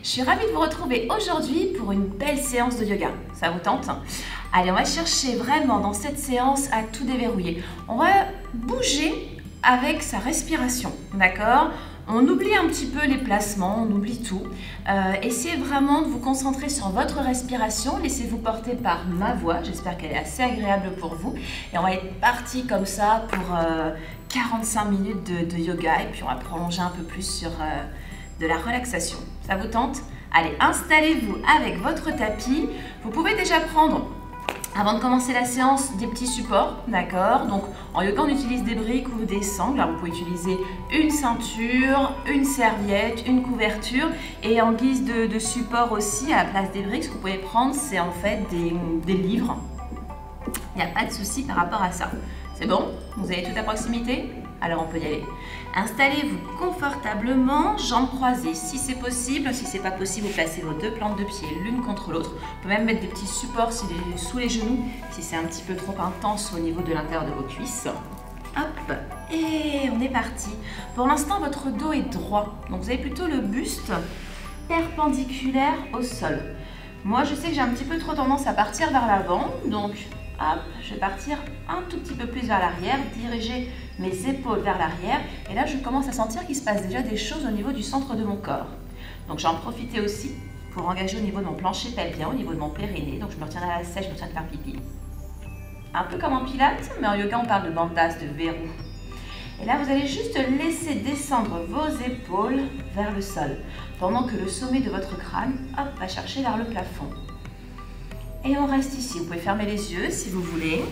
Je suis ravie de vous retrouver aujourd'hui pour une belle séance de yoga. Ça vous tente? Allez, on va chercher vraiment dans cette séance à tout déverrouiller. On va bouger avec sa respiration, d'accord? On oublie un petit peu les placements, on oublie tout. Essayez vraiment de vous concentrer sur votre respiration. Laissez-vous porter par ma voix. J'espère qu'elle est assez agréable pour vous. Et on va être parti comme ça pour 45 minutes de yoga. Et puis on va prolonger un peu plus sur de la relaxation. Ça vous tente? Allez, installez-vous avec votre tapis. Vous pouvez déjà prendre, avant de commencer la séance, des petits supports, d'accord? Donc en yoga, on utilise des briques ou des sangles. Alors, vous pouvez utiliser une ceinture, une serviette, une couverture. Et en guise de support aussi, à la place des briques, ce que vous pouvez prendre, c'est en fait des livres. Il n'y a pas de souci par rapport à ça. C'est bon? Vous avez tout à proximité? Alors on peut y aller. Installez-vous confortablement, jambes croisées si c'est possible. Si c'est pas possible, vous placez vos deux plantes de pied l'une contre l'autre. Vous pouvez même mettre des petits supports sous les genoux si c'est un petit peu trop intense au niveau de l'intérieur de vos cuisses. Hop, et on est parti. Pour l'instant, votre dos est droit. Donc vous avez plutôt le buste perpendiculaire au sol. Moi, je sais que j'ai un petit peu trop tendance à partir vers l'avant. Donc hop, je vais partir un tout petit peu plus vers l'arrière, diriger mes épaules vers l'arrière. Et là, je commence à sentir qu'il se passe déjà des choses au niveau du centre de mon corps. Donc, j'en profite aussi pour engager au niveau de mon plancher pelvien, au niveau de mon périnée. Donc, je me retiens à la sèche, je me retiens de faire pipi. Un peu comme en pilates, mais en yoga, on parle de bandhas, de verrou. Et là, vous allez juste laisser descendre vos épaules vers le sol, pendant que le sommet de votre crâne, hop, va chercher vers le plafond. Et on reste ici. Vous pouvez fermer les yeux si vous voulez.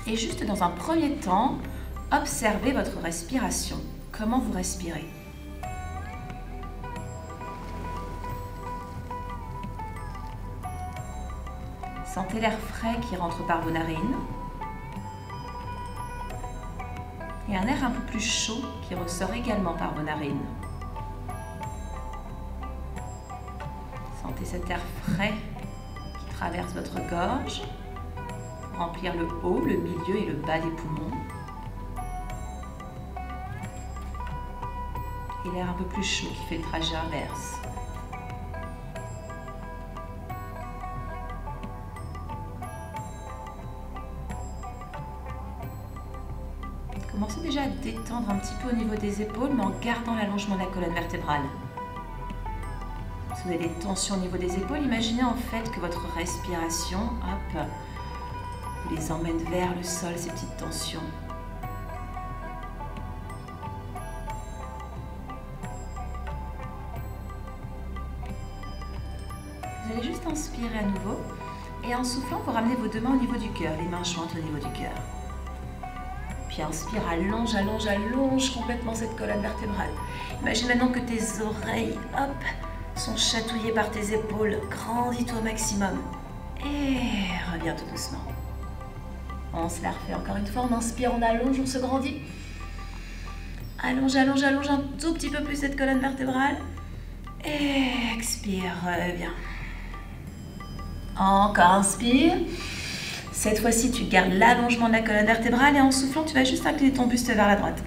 Et juste dans un premier temps, observez votre respiration. Comment vous respirez? Sentez l'air frais qui rentre par vos narines. Et un air un peu plus chaud qui ressort également par vos narines. Sentez cet air frais traverse votre gorge, remplir le haut, le milieu et le bas des poumons. Et l'air un peu plus chaud qui fait le trajet inverse. Commencez déjà à détendre un petit peu au niveau des épaules, mais en gardant l'allongement de la colonne vertébrale. Si vous avez des tensions au niveau des épaules, imaginez en fait que votre respiration, hop, vous les emmène vers le sol, ces petites tensions. Vous allez juste inspirer à nouveau et en soufflant, vous ramenez vos deux mains au niveau du cœur, les mains jointes au niveau du cœur. Puis inspire, allonge, allonge, allonge complètement cette colonne vertébrale. Imagine maintenant que tes oreilles, hop, sont chatouillées par tes épaules. Grandis-toi au maximum. Et reviens tout doucement. On se la refait encore une fois. On inspire, on allonge, on se grandit. Allonge, allonge, allonge un tout petit peu plus cette colonne vertébrale. Et expire, reviens. Encore inspire. Cette fois-ci, tu gardes l'allongement de la colonne vertébrale et en soufflant, tu vas juste incliner ton buste vers la droite.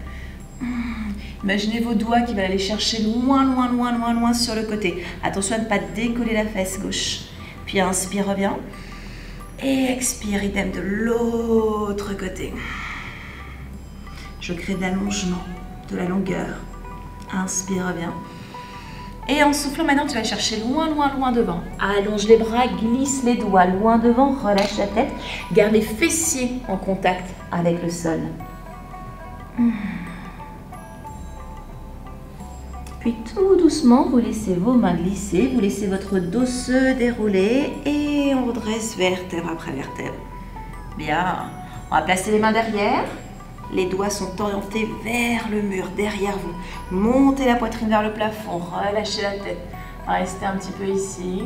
Imaginez vos doigts qui vont aller chercher loin, loin, loin, loin, loin sur le côté. Attention à ne pas décoller la fesse gauche. Puis inspire, reviens. Et expire, idem de l'autre côté. Je crée de l'allongement, de la longueur. Inspire, reviens. Et en soufflant, maintenant, tu vas chercher loin, loin, loin devant. Allonge les bras, glisse les doigts loin devant, relâche la tête. Garde les fessiers en contact avec le sol. Puis tout doucement, vous laissez vos mains glisser, vous laissez votre dos se dérouler et on redresse vertèbre après vertèbre. Bien, on va placer les mains derrière. Les doigts sont orientés vers le mur, derrière vous. Montez la poitrine vers le plafond, relâchez la tête. Restez un petit peu ici.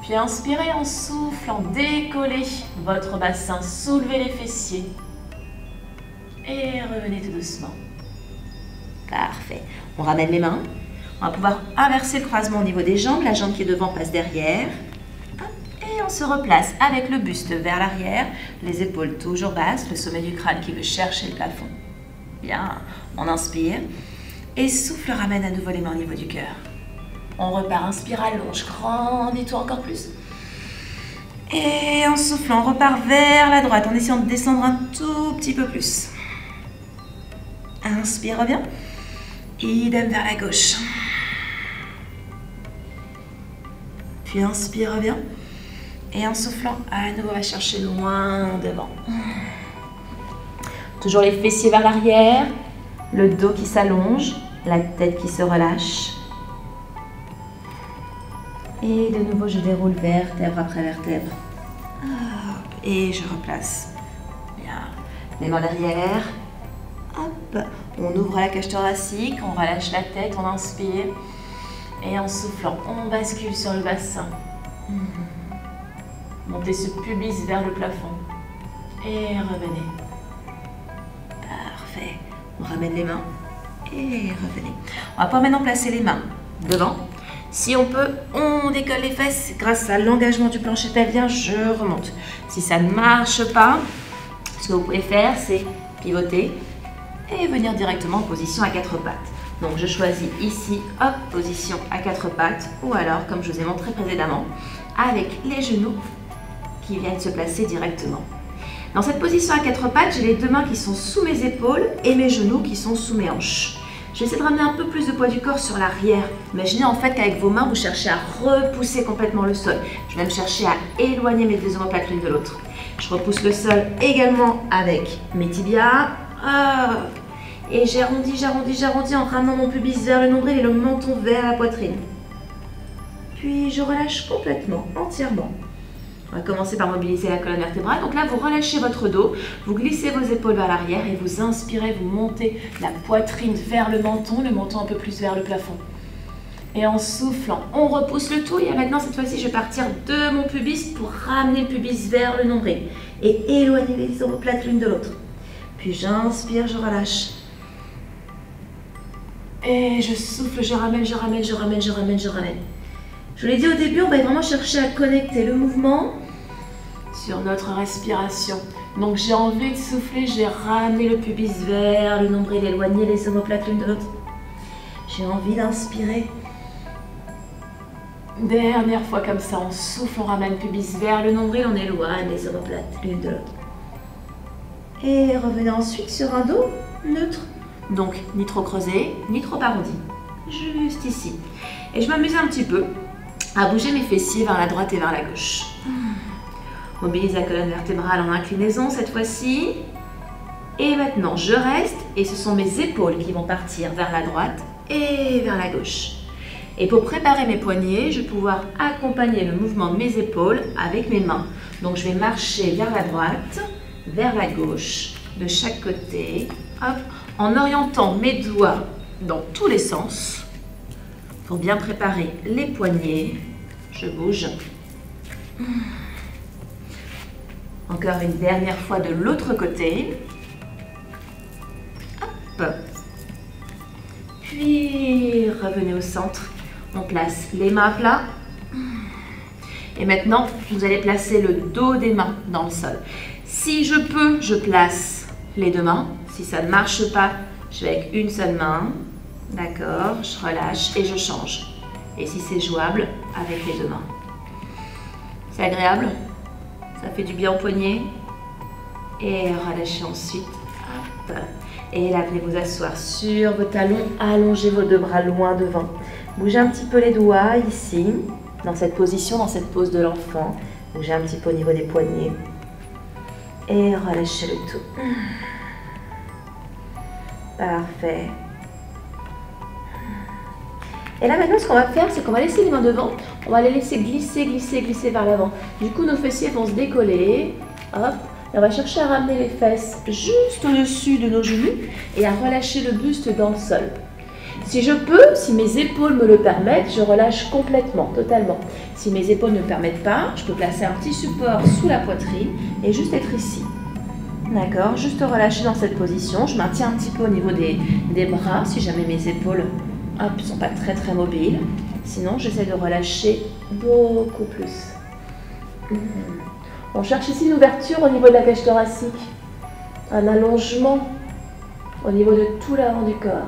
Puis inspirez en soufflant, décollez votre bassin, soulevez les fessiers. Et revenez tout doucement. Parfait. On ramène les mains. On va pouvoir inverser le croisement au niveau des jambes. La jambe qui est devant passe derrière. Et on se replace avec le buste vers l'arrière. Les épaules toujours basses. Le sommet du crâne qui veut chercher le plafond. Bien. On inspire. Et souffle, ramène à nouveau les mains au niveau du cœur. On repart, inspire, allonge, grandis-toi encore plus. Et en soufflant, on repart vers la droite en essayant de descendre un tout petit peu plus. Inspire, reviens. Idem vers la gauche. Puis inspire, reviens. Et en soufflant, à nouveau, on va chercher loin devant. Toujours les fessiers vers l'arrière, le dos qui s'allonge, la tête qui se relâche. Et de nouveau, je déroule vertèbre après vertèbre. Et je replace. Bien. Les mains derrière. Hop. On ouvre la cage thoracique, on relâche la tête, on inspire. Et en soufflant, on bascule sur le bassin. Montez ce pubis vers le plafond. Et revenez. Parfait. On ramène les mains. Et revenez. On va pouvoir maintenant placer les mains devant. Si on peut, on décolle les fesses grâce à l'engagement du plancher pelvien, je remonte. Si ça ne marche pas, ce que vous pouvez faire, c'est pivoter et venir directement en position à quatre pattes. Donc je choisis ici, hop, position à quatre pattes, ou alors, comme je vous ai montré précédemment, avec les genoux qui viennent se placer directement. Dans cette position à quatre pattes, j'ai les deux mains qui sont sous mes épaules et mes genoux qui sont sous mes hanches. Je vais essayer de ramener un peu plus de poids du corps sur l'arrière. Imaginez en fait qu'avec vos mains, vous cherchez à repousser complètement le sol. Je vais même chercher à éloigner mes deux omoplates l'une de l'autre. Je repousse le sol également avec mes tibias. Et j'arrondis en ramenant mon pubis vers le nombril et le menton vers la poitrine. Puis je relâche complètement, entièrement. On va commencer par mobiliser la colonne vertébrale. Donc là, vous relâchez votre dos, vous glissez vos épaules vers l'arrière et vous inspirez, vous montez la poitrine vers le menton un peu plus vers le plafond. Et en soufflant, on repousse le tout. Et maintenant, cette fois-ci, je vais partir de mon pubis pour ramener le pubis vers le nombril et éloigner les omoplates l'une de l'autre. Puis j'inspire, je relâche. Et je souffle, je ramène. Je vous l'ai dit au début, on va vraiment chercher à connecter le mouvement sur notre respiration. Donc j'ai envie de souffler, je vais ramener le pubis vers le nombril, éloigner les omoplates l'une de l'autre. J'ai envie d'inspirer. Dernière fois comme ça, on souffle, on ramène le pubis vers le nombril, on éloigne les omoplates l'une de l'autre. Et revenez ensuite sur un dos neutre. Donc ni trop creusé, ni trop arrondi. Juste ici. Et je m'amuse un petit peu à bouger mes fessiers vers la droite et vers la gauche. Mobilise la colonne vertébrale en inclinaison cette fois-ci. Et maintenant, je reste et ce sont mes épaules qui vont partir vers la droite et vers la gauche. Et pour préparer mes poignets, je vais pouvoir accompagner le mouvement de mes épaules avec mes mains. Donc je vais marcher vers la droite, vers la gauche, de chaque côté, hop, en orientant mes doigts dans tous les sens. Pour bien préparer les poignets, je bouge. Encore une dernière fois de l'autre côté. Hop. Puis revenez au centre. On place les mains à plat. Et maintenant, vous allez placer le dos des mains dans le sol. Si je peux, je place les deux mains. Si ça ne marche pas, je vais avec une seule main. D'accord, je relâche et je change. Et si c'est jouable, avec les deux mains. C'est agréable. Ça fait du bien au poignet. Et relâchez ensuite. Hop. Et là, venez vous asseoir sur vos talons. Allongez vos deux bras loin devant. Bougez un petit peu les doigts ici. Dans cette position, dans cette pose de l'enfant. Bougez un petit peu au niveau des poignets. Et relâchez le tout. Parfait. Et là maintenant, ce qu'on va faire, c'est qu'on va laisser les mains devant. On va les laisser glisser vers l'avant. Du coup, nos fessiers vont se décoller. Hop. Et on va chercher à ramener les fesses juste au-dessus de nos genoux et à relâcher le buste dans le sol. Si je peux, si mes épaules me le permettent, je relâche complètement, totalement. Si mes épaules ne me permettent pas, je peux placer un petit support sous la poitrine et juste être ici. D'accord, juste relâcher dans cette position. Je maintiens un petit peu au niveau des bras si jamais mes épaules ne sont pas très mobiles. Sinon, j'essaie de relâcher beaucoup plus. On cherche ici une ouverture au niveau de la cage thoracique. Un allongement au niveau de tout l'avant du corps.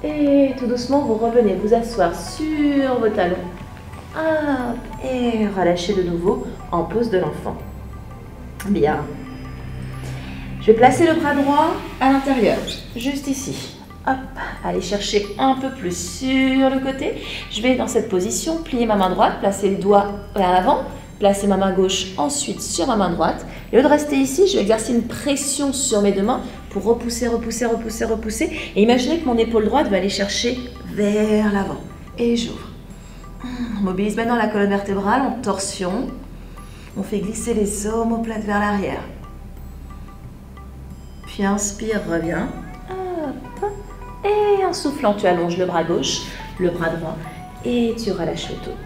Et tout doucement, vous revenez vous asseoir sur vos talons. Hop, et relâchez de nouveau en pose de l'enfant. Bien. Je vais placer le bras droit à l'intérieur, juste ici. Hop, allez chercher un peu plus sur le côté. Je vais dans cette position, plier ma main droite, placer le doigt vers l'avant, placer ma main gauche ensuite sur ma main droite. Et au lieu de rester ici, je vais exercer une pression sur mes deux mains pour repousser, repousser, repousser, repousser. Et imaginez que mon épaule droite va aller chercher vers l'avant. Et j'ouvre. On mobilise maintenant la colonne vertébrale en torsion. On fait glisser les omoplates vers l'arrière. Puis inspire, reviens. Hop. Et en soufflant, tu allonges le bras gauche, le bras droit. Et tu relâches le tout.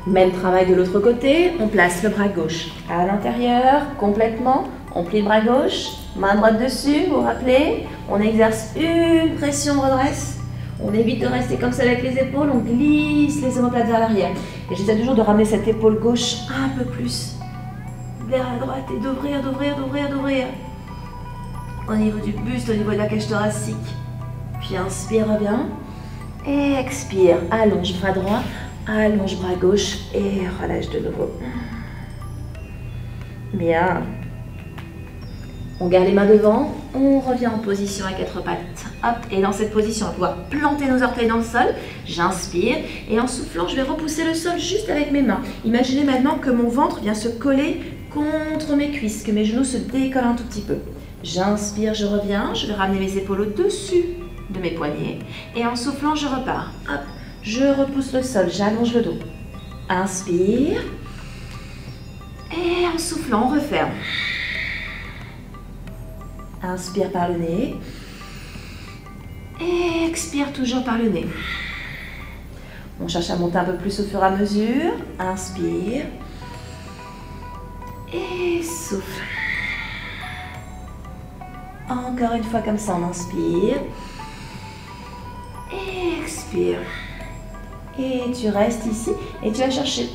Même travail de l'autre côté. On place le bras gauche à l'intérieur, complètement. On plie le bras gauche, main droite dessus, vous vous rappelez. On exerce une pression, on redresse. On évite de rester comme ça avec les épaules. On glisse les omoplates vers l'arrière. Et j'essaie toujours de ramener cette épaule gauche un peu plus vers la droite et d'ouvrir, d'ouvrir, d'ouvrir, d'ouvrir. Au niveau du buste, au niveau de la cage thoracique. Puis inspire, reviens. Et expire. Allonge bras droit, allonge bras gauche et relâche de nouveau. Bien. On garde les mains devant. On revient en position à quatre pattes. Hop. Et dans cette position, on va pouvoir planter nos orteils dans le sol. J'inspire. Et en soufflant, je vais repousser le sol juste avec mes mains. Imaginez maintenant que mon ventre vient se coller contre mes cuisses, que mes genoux se décollent un tout petit peu. J'inspire, je reviens, je vais ramener mes épaules au-dessus de mes poignets. Et en soufflant, je repars. Hop, je repousse le sol, j'allonge le dos. Inspire. Et en soufflant, on referme. Inspire par le nez. Et expire toujours par le nez. On cherche à monter un peu plus au fur et à mesure. Inspire. Et souffle. Encore une fois comme ça, on inspire. Et expire. Et tu restes ici et tu vas chercher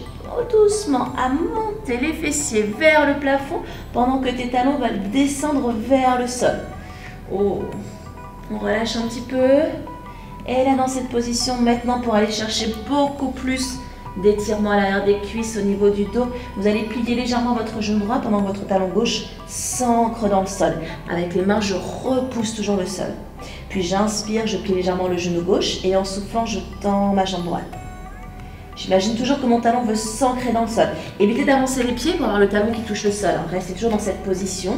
doucement à monter les fessiers vers le plafond pendant que tes talons vont descendre vers le sol. Oh. On relâche un petit peu. Et là, dans cette position, maintenant, pour aller chercher beaucoup plus d'étirement à l'arrière des cuisses au niveau du dos, vous allez plier légèrement votre genou droit pendant que votre talon gauche s'ancre dans le sol. Avec les mains, je repousse toujours le sol. Puis j'inspire, je plie légèrement le genou gauche et en soufflant, je tends ma jambe droite. J'imagine toujours que mon talon veut s'ancrer dans le sol. Évitez d'avancer les pieds pour avoir le talon qui touche le sol. Restez toujours dans cette position.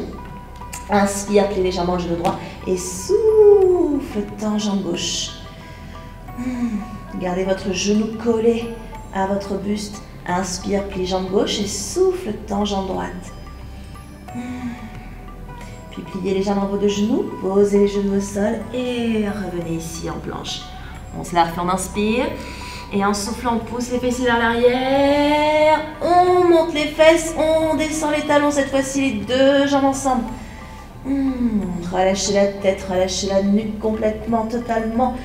Inspire, plie légèrement le genou droit et souffle, tends jambe gauche. Gardez votre genou collé à votre buste. Inspire, plie jambe gauche et souffle, tends jambe droite. Puis pliez légèrement vos deux genoux, posez les genoux au sol et revenez ici en planche. On se la refait, on inspire. Et en soufflant, on pousse les fessiers vers l'arrière. On monte les fesses, on descend les talons, cette fois-ci les deux jambes ensemble. Relâchez la tête, relâchez la nuque complètement, totalement.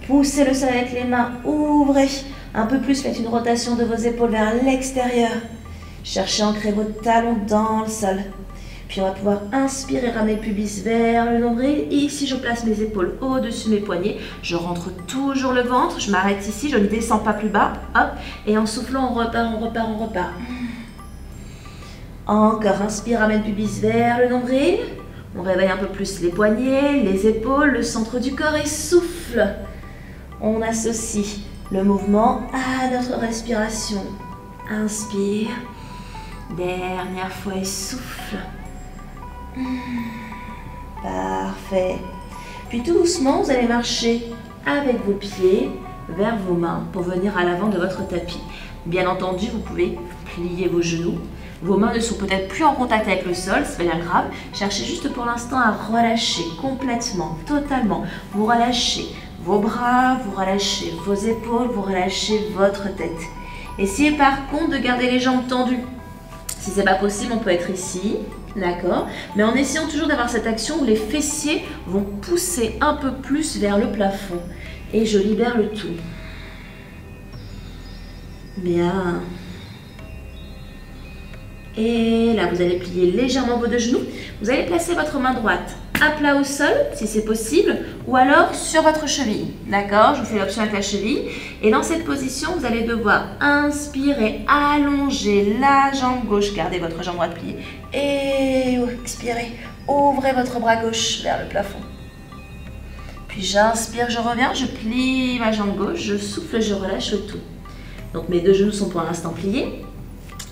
Poussez le sol avec les mains, ouvrez un peu plus, faites une rotation de vos épaules vers l'extérieur. Cherchez à ancrer vos talons dans le sol. Puis on va pouvoir inspirer, ramener le pubis vers le nombril. Et ici, je place mes épaules au-dessus de mes poignets. Je rentre toujours le ventre, je m'arrête ici, je ne descends pas plus bas. Hop. Et en soufflant, on repart, on repart, on repart. Encore, inspire, ramène le pubis vers le nombril. On réveille un peu plus les poignets, les épaules, le centre du corps et souffle. On associe le mouvement à notre respiration. Inspire. Dernière fois et souffle. Parfait. Puis tout doucement, vous allez marcher avec vos pieds vers vos mains pour venir à l'avant de votre tapis. Bien entendu, vous pouvez plier vos genoux. Vos mains ne sont peut-être plus en contact avec le sol, c'est pas bien grave. Cherchez juste pour l'instant à relâcher complètement, totalement. Vous relâchez vos bras, vous relâchez vos épaules, vous relâchez votre tête. Essayez par contre de garder les jambes tendues. Si c'est pas possible, on peut être ici, d'accord? Mais en essayant toujours d'avoir cette action où les fessiers vont pousser un peu plus vers le plafond. Et je libère le tout. Bien. Et là, vous allez plier légèrement vos deux genoux. Vous allez placer votre main droite à plat au sol, si c'est possible, ou alors sur votre cheville. D'accord? Je vous fais l'option avec la cheville. Et dans cette position, vous allez devoir inspirer, allonger la jambe gauche, gardez votre jambe droite pliée. Et expirez, ouvrez votre bras gauche vers le plafond. Puis j'inspire, je reviens, je plie ma jambe gauche, je souffle, je relâche le tout. Donc mes deux genoux sont pour l'instant pliés.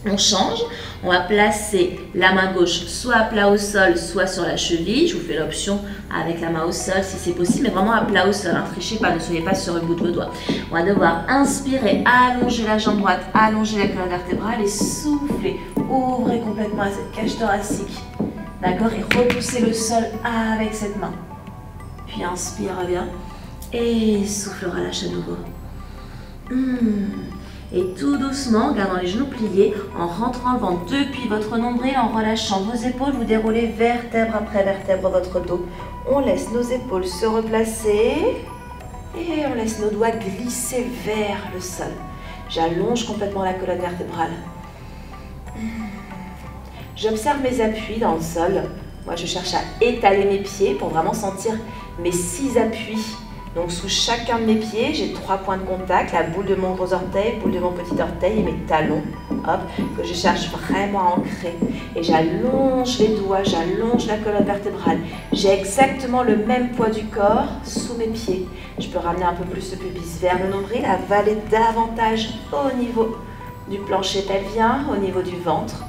On change, on va placer la main gauche soit à plat au sol, soit sur la cheville. Je vous fais l'option avec la main au sol si c'est possible, mais vraiment à plat au sol. Ne trichez pas, ne soyez pas sur le bout de vos doigts. On va devoir inspirer, allonger la jambe droite, allonger la colonne vertébrale et souffler. Ouvrez complètement cette cage thoracique. D'accord? Et repoussez le sol avec cette main. Puis inspire, reviens. Et souffle, relâche à nouveau. Et tout doucement, en gardant les genoux pliés, en rentrant le ventre depuis votre nombril, en relâchant vos épaules, vous déroulez vertèbre après vertèbre votre dos. On laisse nos épaules se replacer et on laisse nos doigts glisser vers le sol. J'allonge complètement la colonne vertébrale. J'observe mes appuis dans le sol. Moi, je cherche à étaler mes pieds pour vraiment sentir mes 6 appuis. Donc sous chacun de mes pieds, j'ai 3 points de contact, la boule de mon gros orteil, boule de mon petit orteil et mes talons, hop, que je cherche vraiment à ancrer. Et j'allonge les doigts, j'allonge la colonne vertébrale. J'ai exactement le même poids du corps sous mes pieds. Je peux ramener un peu plus le pubis vers le nombril, avaler davantage au niveau du plancher pelvien, au niveau du ventre.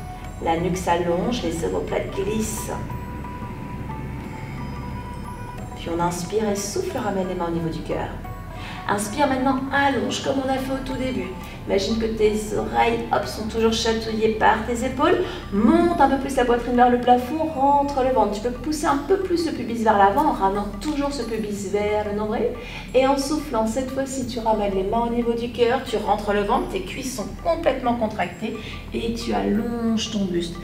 La nuque s'allonge, les omoplates glissent. Puis on inspire et souffle, ramène les mains au niveau du cœur. Inspire maintenant, allonge comme on a fait au tout début. Imagine que tes oreilles sont toujours chatouillées par tes épaules. Monte un peu plus la poitrine vers le plafond, rentre le ventre. Tu peux pousser un peu plus le pubis vers l'avant en ramenant toujours ce pubis vers le nombril. Et en soufflant, cette fois-ci, tu ramènes les mains au niveau du cœur, tu rentres le ventre, tes cuisses sont complètement contractées et tu allonges ton buste.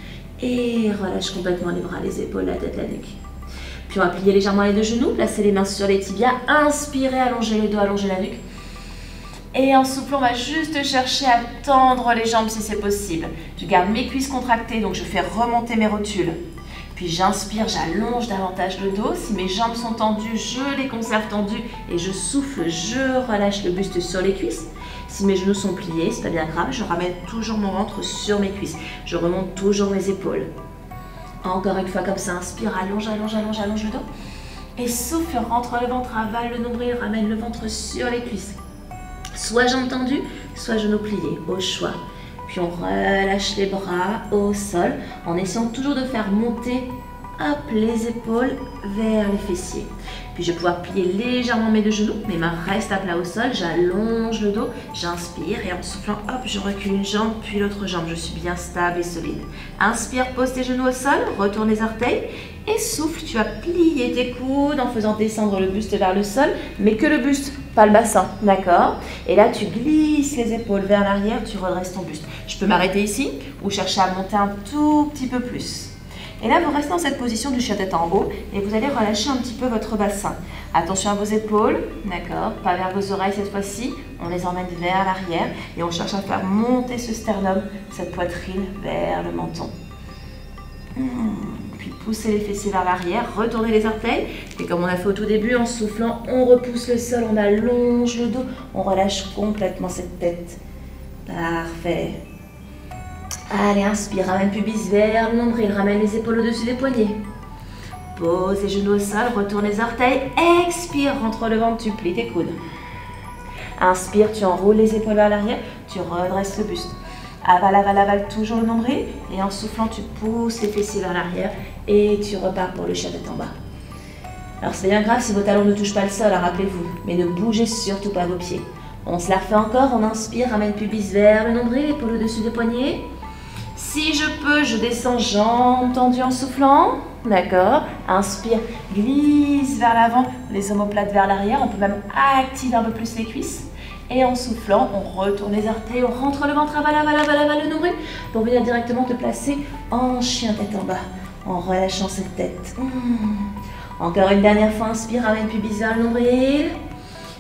Et relâche complètement les bras, les épaules, la tête, la nuque. Puis on va plier légèrement les deux genoux, placer les mains sur les tibias, inspirer, allonger le dos, allonger la nuque. Et en soufflant, on va juste chercher à tendre les jambes si c'est possible. Je garde mes cuisses contractées, donc je fais remonter mes rotules. Puis j'inspire, j'allonge davantage le dos. Si mes jambes sont tendues, je les conserve tendues et je souffle, je relâche le buste sur les cuisses. Si mes genoux sont pliés, c'est pas bien grave, je ramène toujours mon ventre sur mes cuisses. Je remonte toujours mes épaules. Encore une fois comme ça, inspire, allonge, allonge, allonge, allonge le dos. Et souffle, rentre le ventre, avale le nombril, ramène le ventre sur les cuisses. Soit jambes tendues, soit genoux pliés, au choix. Puis on relâche les bras au sol en essayant toujours de faire monter hop, les épaules vers les fessiers. Puis je vais pouvoir plier légèrement mes deux genoux, mes mains restent à plat au sol, j'allonge le dos, j'inspire et en soufflant, hop, je recule une jambe puis l'autre jambe, je suis bien stable et solide. Inspire, pose tes genoux au sol, retourne les orteils et souffle, tu vas plier tes coudes en faisant descendre le buste vers le sol, mais que le buste, pas le bassin, d'accord? Et là, tu glisses les épaules vers l'arrière, tu redresses ton buste. Je peux m'arrêter ici ou chercher à monter un tout petit peu plus. Et là, vous restez dans cette position du chien tête en haut et vous allez relâcher un petit peu votre bassin. Attention à vos épaules, d'accord? Pas vers vos oreilles cette fois-ci. On les emmène vers l'arrière et on cherche à faire monter ce sternum, cette poitrine vers le menton. Puis poussez les fessiers vers l'arrière, retournez les orteils. Et comme on a fait au tout début, en soufflant, on repousse le sol, on allonge le dos, on relâche complètement cette tête. Parfait. Allez, inspire, ramène pubis vers le nombril, ramène les épaules au-dessus des poignets. Pose les genoux au sol, retourne les orteils, expire, rentre le ventre, tu plies tes coudes. Inspire, tu enroules les épaules vers l'arrière, tu redresses le buste. Avale, avale, avale, toujours le nombril. Et en soufflant, tu pousses les fessiers vers l'arrière et tu repars pour le chien tête en bas. Alors c'est bien grave si vos talons ne touchent pas le sol, rappelez-vous, mais ne bougez surtout pas vos pieds. On se la refait encore, on inspire, ramène pubis vers le nombril, épaules au-dessus des poignets. Si je peux, je descends, jambes tendues en soufflant. D'accord. Inspire, glisse vers l'avant, les omoplates vers l'arrière. On peut même activer un peu plus les cuisses. Et en soufflant, on retourne les orteils, on rentre le ventre, avale, avale, avale, avale le nombril pour venir directement te placer en chien tête en bas, en relâchant cette tête. Encore une dernière fois, inspire, ramène pubis vers le nombril.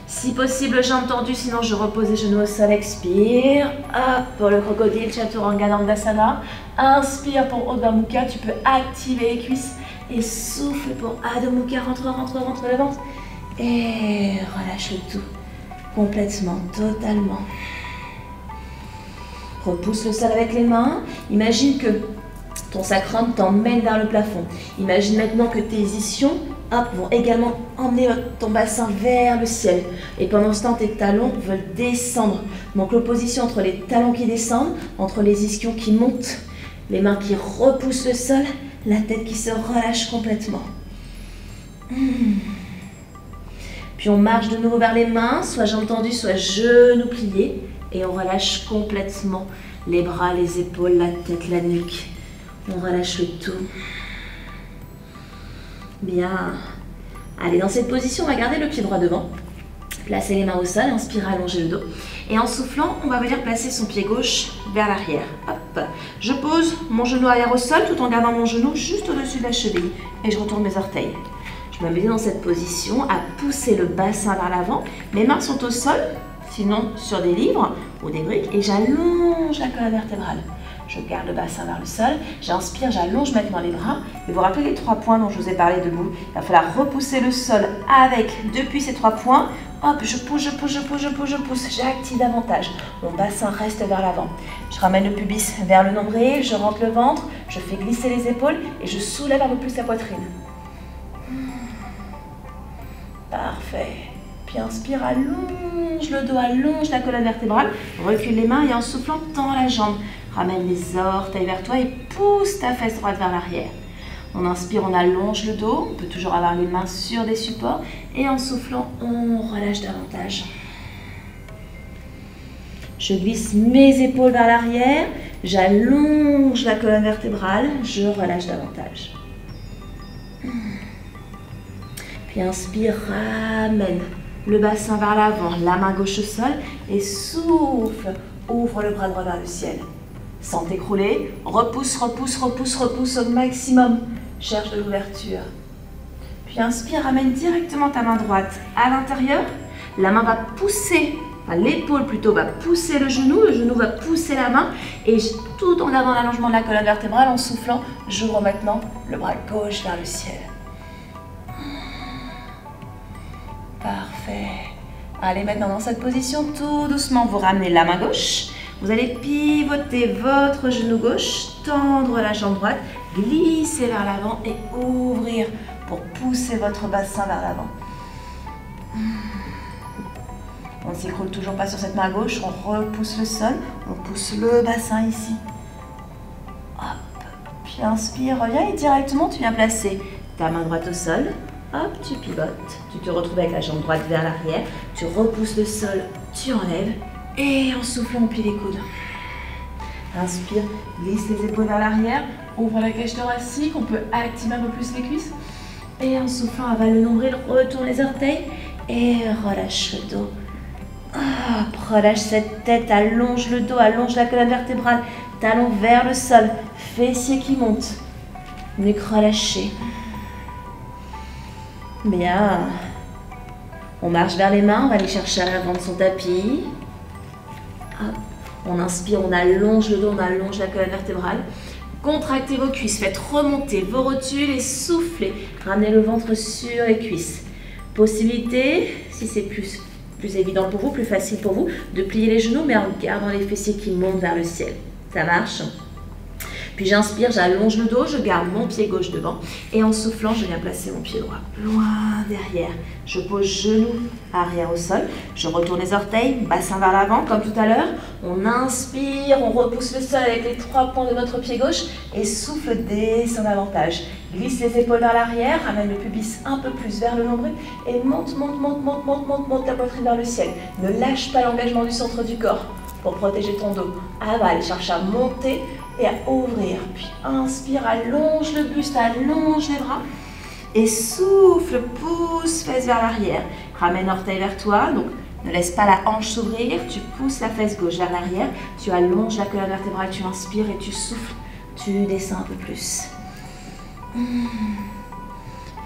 Si possible, jambes tendues, sinon je repose les genoux au sol, expire. Hop, pour le crocodile, Chaturanga Dandasana. Inspire pour Urdhva Mukha, tu peux activer les cuisses Et souffle pour Adho Mukha, rentre le ventre. Et relâche le tout. Complètement, totalement. Repousse le sol avec les mains. Imagine que ton sacrum t'emmène vers le plafond. Imagine maintenant que tes ischions vont également emmener ton bassin vers le ciel. Et pendant ce temps, tes talons veulent descendre. Donc l'opposition entre les talons qui descendent, entre les ischions qui montent, les mains qui repoussent le sol, la tête qui se relâche complètement. Puis on marche de nouveau vers les mains, soit jambes tendues, soit genoux pliés. Et on relâche complètement les bras, les épaules, la tête, la nuque. On relâche le tout. Bien. Allez, dans cette position, on va garder le pied droit devant. Placer les mains au sol, inspire, allonger le dos. Et en soufflant, on va venir placer son pied gauche vers l'arrière. Hop. Je pose mon genou arrière au sol tout en gardant mon genou juste au-dessus de la cheville. Et je retourne mes orteils. Je me mets dans cette position à pousser le bassin vers l'avant. Mes mains sont au sol, sinon sur des livres ou des briques. Et j'allonge la colonne vertébrale. Je garde le bassin vers le sol, j'inspire, j'allonge maintenant les bras. Et vous vous rappelez les 3 points dont je vous ai parlé debout? Il va falloir repousser le sol avec, depuis ces 3 points. Hop, je pousse, j'active davantage. Mon bassin reste vers l'avant. Je ramène le pubis vers le nombril, je rentre le ventre, je fais glisser les épaules et je soulève un peu plus la poitrine. Parfait. Puis inspire, allonge le dos, allonge la colonne vertébrale, recule les mains et en soufflant, tends la jambe. Ramène les orteils vers toi et pousse ta fesse droite vers l'arrière. On inspire, on allonge le dos. On peut toujours avoir les mains sur des supports. Et en soufflant, on relâche davantage. Je glisse mes épaules vers l'arrière. J'allonge la colonne vertébrale. Je relâche davantage. Puis inspire, ramène le bassin vers l'avant. La main gauche au sol. Et souffle. Ouvre le bras droit vers le ciel. Sans t'écrouler, repousse au maximum. Cherche de l'ouverture. Puis inspire, ramène directement ta main droite à l'intérieur. La main va pousser, l'épaule plutôt va pousser le genou va pousser la main. Et tout en gardant l'allongement de la colonne vertébrale, en soufflant, j'ouvre maintenant le bras gauche vers le ciel. Parfait. Allez, maintenant dans cette position, tout doucement, vous ramenez la main gauche. Vous allez pivoter votre genou gauche, tendre la jambe droite, glisser vers l'avant et ouvrir pour pousser votre bassin vers l'avant. On ne s'écroule toujours pas sur cette main gauche, on repousse le sol, on pousse le bassin ici. Hop, puis inspire, reviens et directement tu viens placer ta main droite au sol. Hop, tu pivotes, tu te retrouves avec la jambe droite vers l'arrière, tu repousses le sol, tu enlèves. Et en soufflant, on plie les coudes. Inspire, glisse les épaules vers l'arrière, ouvre la cage thoracique, on peut activer un peu plus les cuisses. Et en soufflant, avale le nombril, retourne les orteils et relâche le dos. Hop, relâche cette tête, allonge le dos, allonge la colonne vertébrale, talon vers le sol, fessiers qui montent, nuque relâchée. Bien. On marche vers les mains, on va aller chercher à l'avant de son tapis. Hop. On inspire, on allonge le dos, on allonge la colonne vertébrale. Contractez vos cuisses, faites remonter vos rotules et soufflez. Ramenez le ventre sur les cuisses. Possibilité, si c'est plus évident pour vous, plus facile pour vous, de plier les genoux mais en gardant les fessiers qui montent vers le ciel. Ça marche? Puis j'inspire, j'allonge le dos, je garde mon pied gauche devant. Et en soufflant, je viens placer mon pied droit loin derrière. Je pose genou arrière au sol. Je retourne les orteils, bassin vers l'avant comme tout à l'heure. On inspire, on repousse le sol avec les 3 points de notre pied gauche. Et souffle, descend davantage. Glisse les épaules vers l'arrière, ramène le pubis un peu plus vers le nombril. Et monte la poitrine vers le ciel. Ne lâche pas l'engagement du centre du corps pour protéger ton dos. Avale, cherche à monter et à ouvrir. Puis inspire, allonge le buste, allonge les bras. Et souffle, pousse, fesse vers l'arrière. Ramène orteil vers toi. Donc, ne laisse pas la hanche s'ouvrir. Tu pousses la fesse gauche vers l'arrière. Tu allonges la colonne vertébrale. Tu inspires et tu souffles. Tu descends un peu plus.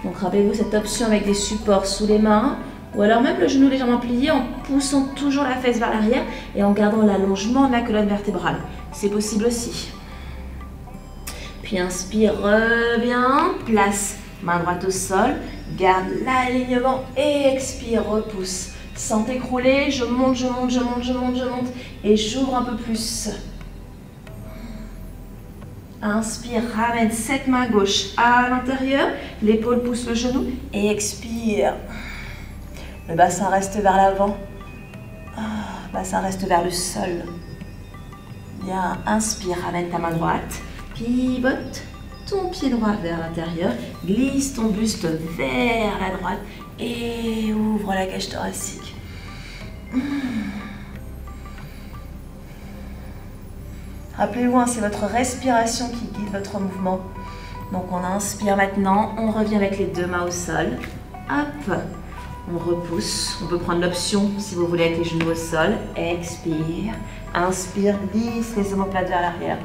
Donc, rappelez-vous cette option avec des supports sous les mains. Ou alors même le genou légèrement plié en poussant toujours la fesse vers l'arrière et en gardant l'allongement de la colonne vertébrale. C'est possible aussi. Puis Puis inspire, reviens, place main droite au sol, garde l'alignement et expire, repousse. Sans t'écrouler, je monte, je monte, je monte, je monte, je monte et j'ouvre un peu plus. Inspire, ramène cette main gauche à l'intérieur, l'épaule pousse le genou et expire. Le bassin reste vers l'avant, bassin reste vers le sol. Bien, inspire, ramène ta main droite, pivote ton pied droit vers l'intérieur, glisse ton buste vers la droite et ouvre la cage thoracique. Rappelez-vous, c'est votre respiration qui guide votre mouvement. Donc on inspire maintenant, on revient avec les deux mains au sol. Hop, on repousse. On peut prendre l'option si vous voulez avec les genoux au sol. Expire, inspire, glisse les omoplates vers l'arrière.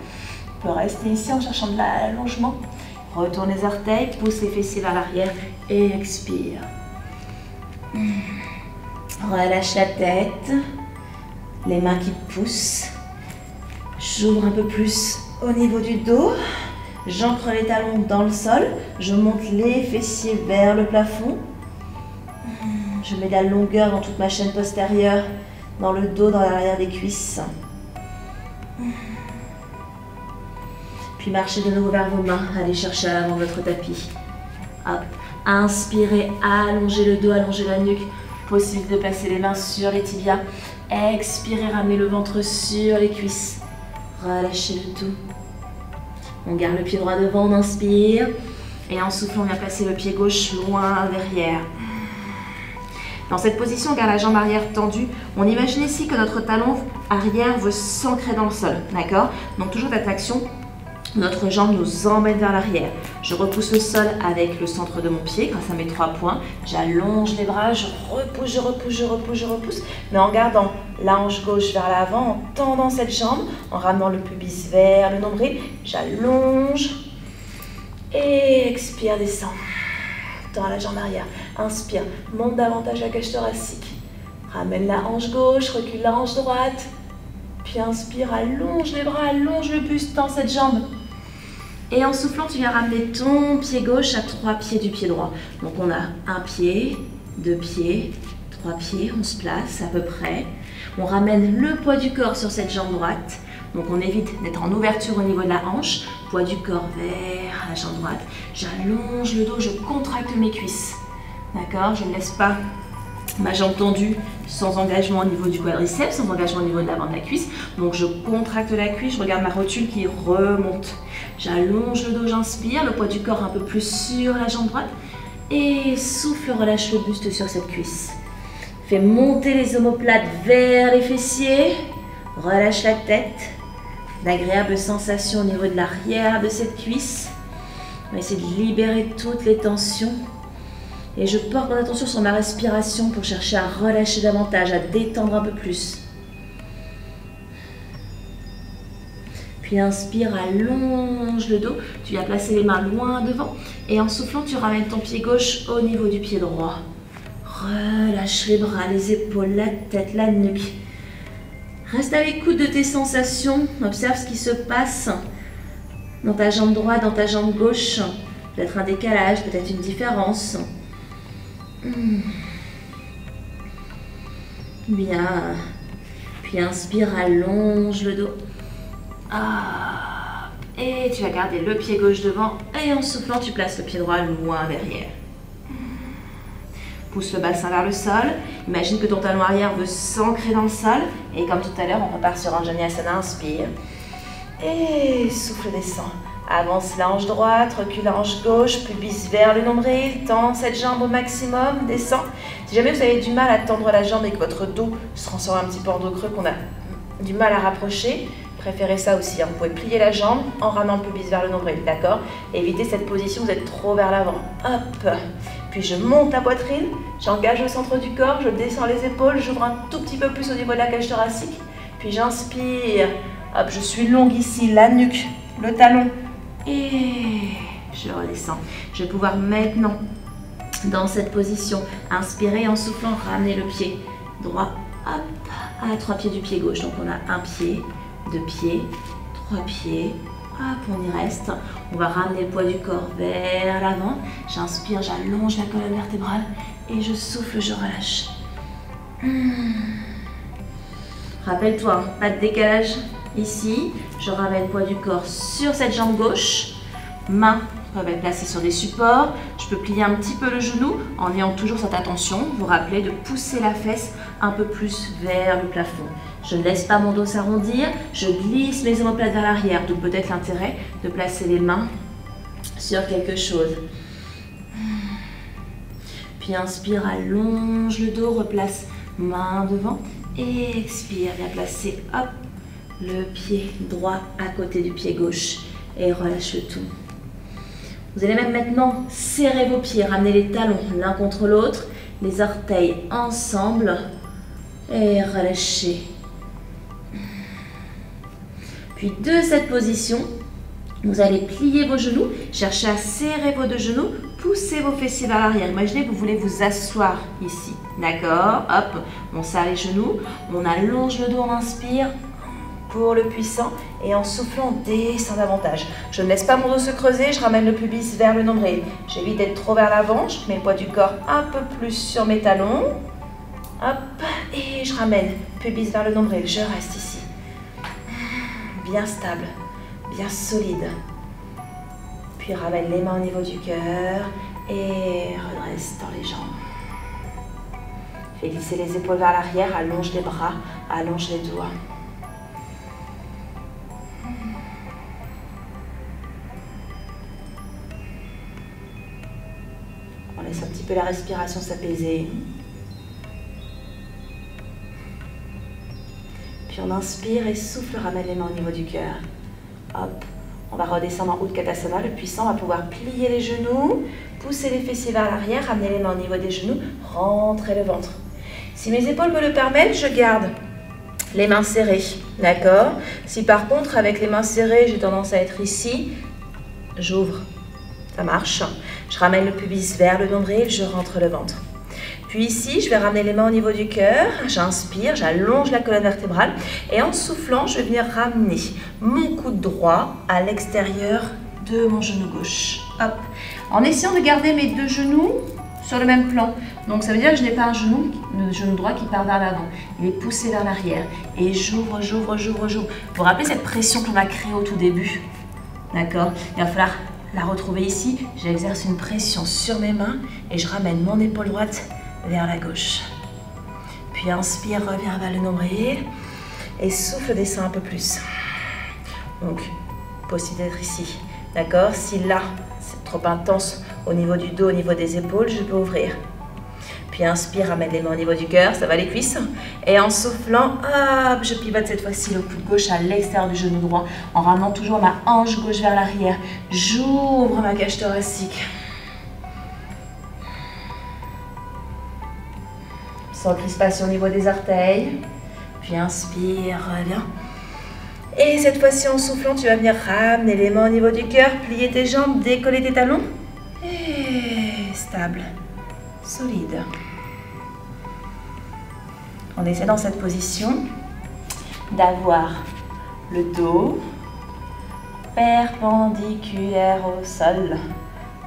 On peut rester ici en cherchant de l'allongement. Retourne les orteils, pousse les fessiers vers l'arrière et expire. Relâche la tête, les mains qui poussent. J'ouvre un peu plus au niveau du dos. J'ancre les talons dans le sol. Je monte les fessiers vers le plafond. Je mets de la longueur dans toute ma chaîne postérieure, dans le dos, dans l'arrière des cuisses. Puis marchez de nouveau vers vos mains. Allez chercher à l'avant votre tapis. Hop. Inspirez, allongez le dos, allongez la nuque. Possible de placer les mains sur les tibias. Expirez, ramenez le ventre sur les cuisses. Relâchez le tout. On garde le pied droit devant, on inspire. Et en soufflant, on vient placer le pied gauche loin derrière. Dans cette position, on garde la jambe arrière tendue. On imagine ici que notre talon arrière veut s'ancrer dans le sol. D'accord? Donc toujours cette action. Notre jambe nous emmène vers l'arrière. Je repousse le sol avec le centre de mon pied grâce à mes 3 points. J'allonge les bras, je repousse, je repousse, je repousse, je repousse. Mais en gardant la hanche gauche vers l'avant, en tendant cette jambe, en ramenant le pubis vers le nombril. J'allonge et expire, descend. Tends la jambe arrière. Inspire, monte davantage la cage thoracique. Ramène la hanche gauche, recule la hanche droite. Puis inspire, allonge les bras, allonge le buste, tends cette jambe. Et en soufflant, tu viens ramener ton pied gauche à 3 pieds du pied droit. Donc on a 1 pied, 2 pieds, 3 pieds, on se place à peu près. On ramène le poids du corps sur cette jambe droite. Donc on évite d'être en ouverture au niveau de la hanche. Poids du corps vers la jambe droite. J'allonge le dos, je contracte mes cuisses. D'accord? Je ne laisse pas ma jambe tendue sans engagement au niveau du quadriceps, sans engagement au niveau de l'avant de la cuisse. Donc je contracte la cuisse, je regarde ma rotule qui remonte. J'allonge le dos, j'inspire, le poids du corps un peu plus sur la jambe droite. Et souffle, relâche le buste sur cette cuisse. Fais monter les omoplates vers les fessiers. Relâche la tête. D'agréables sensations au niveau de l'arrière de cette cuisse. On va essayer de libérer toutes les tensions. Et je porte mon attention sur ma respiration pour chercher à relâcher davantage, à détendre un peu plus. Puis inspire, allonge le dos. Tu viens placer les mains loin devant. Et en soufflant, tu ramènes ton pied gauche au niveau du pied droit. Relâche les bras, les épaules, la tête, la nuque. Reste à l'écoute de tes sensations. Observe ce qui se passe dans ta jambe droite, dans ta jambe gauche. Peut-être un décalage, peut-être une différence. Bien. Puis inspire, allonge le dos. Et tu vas garder le pied gauche devant. Et en soufflant, tu places le pied droit loin derrière. Pousse le bassin vers le sol. Imagine que ton talon arrière veut s'ancrer dans le sol. Et comme tout à l'heure, on repart sur Anjaneyasana. Inspire. Et souffle, descend. Avance la hanche droite, recule la hanche gauche, pubis vers le nombril, tends cette jambe au maximum, descend. Si jamais vous avez du mal à tendre la jambe et que votre dos se transforme un petit peu en dos creux, qu'on a du mal à rapprocher, préférez ça aussi. Vous pouvez plier la jambe en ramenant le pubis vers le nombril, d'accord? Évitez cette position, vous êtes trop vers l'avant. Hop. Puis je monte la poitrine, j'engage le centre du corps, je descends les épaules, j'ouvre un tout petit peu plus au niveau de la cage thoracique. Puis j'inspire. Hop, je suis longue ici, la nuque, le talon. Et je redescends. Je vais pouvoir maintenant, dans cette position, inspirer en soufflant, ramener le pied droit, hop, à 3 pieds du pied gauche. Donc on a 1 pied, 2 pieds, 3 pieds, Hop, on y reste. On va ramener le poids du corps vers l'avant. J'inspire, j'allonge la colonne vertébrale et je souffle, je relâche. Rappelle-toi, pas de décalage ici. Je ramène le poids du corps sur cette jambe gauche. Mains peuvent être placées sur des supports. Je peux plier un petit peu le genou en ayant toujours cette attention. Vous rappelez de pousser la fesse un peu plus vers le plafond. Je ne laisse pas mon dos s'arrondir. Je glisse mes omoplates vers l'arrière. D'où peut-être l'intérêt de placer les mains sur quelque chose. Puis inspire, allonge le dos, replace main devant. Et expire, viens placer, hop, le pied droit à côté du pied gauche. Et relâche le tout. Vous allez même maintenant serrer vos pieds, ramener les talons l'un contre l'autre, les orteils ensemble et relâchez. Puis de cette position, vous allez plier vos genoux, chercher à serrer vos deux genoux, poussez vos fessiers vers l'arrière. Imaginez que vous voulez vous asseoir ici, d'accord? Hop, on serre les genoux, on allonge le dos, on inspire. Pour le puissant et en soufflant, on descend davantage. Je ne laisse pas mon dos se creuser, je ramène le pubis vers le nombril. J'évite d'être trop vers l'avant, je mets le poids du corps un peu plus sur mes talons. Hop, et je ramène pubis vers le nombril, je reste ici. Bien stable, bien solide. Puis ramène les mains au niveau du cœur et redresse dans les jambes. Fais glisser les épaules vers l'arrière, allonge les bras, allonge les doigts. On laisse un petit peu la respiration s'apaiser. Puis on inspire et souffle, ramène les mains au niveau du cœur. Hop, on va redescendre en Utkatasana. Le puissant va pouvoir plier les genoux, pousser les fessiers vers l'arrière, ramener les mains au niveau des genoux, rentrer le ventre. Si mes épaules me le permettent, je garde les mains serrées, d'accord? Si par contre, avec les mains serrées, j'ai tendance à être ici, j'ouvre. Ça marche. Je ramène le pubis vers le nombril, je rentre le ventre. Puis ici, je vais ramener les mains au niveau du cœur. J'inspire, j'allonge la colonne vertébrale. Et en soufflant, je vais venir ramener mon coude droit à l'extérieur de mon genou gauche. Hop. En essayant de garder mes deux genoux sur le même plan. Donc ça veut dire que je n'ai pas le genou droit qui part vers l'avant. Il est poussé vers l'arrière. Et j'ouvre, j'ouvre, j'ouvre, j'ouvre. Vous vous rappelez cette pression qu'on a créée au tout début? D'accord? Il va falloir la retrouver ici. J'exerce une pression sur mes mains et je ramène mon épaule droite vers la gauche. Puis inspire, reviens vers le nombril et souffle, descend un peu plus. Donc, possible d'être ici. D'accord? Si là, c'est trop intense au niveau du dos, au niveau des épaules, je peux ouvrir. Puis inspire, ramène les mains au niveau du cœur, ça va les cuisses. Et en soufflant, hop, je pivote cette fois-ci le coude gauche à l'extérieur du genou droit en ramenant toujours ma hanche gauche vers l'arrière. J'ouvre ma cage thoracique. Sans crispation au niveau des orteils. Puis inspire, reviens. Et cette fois-ci, en soufflant, tu vas venir ramener les mains au niveau du cœur, plier tes jambes, décoller tes talons. Et stable, solide. On essaie dans cette position d'avoir le dos perpendiculaire au sol.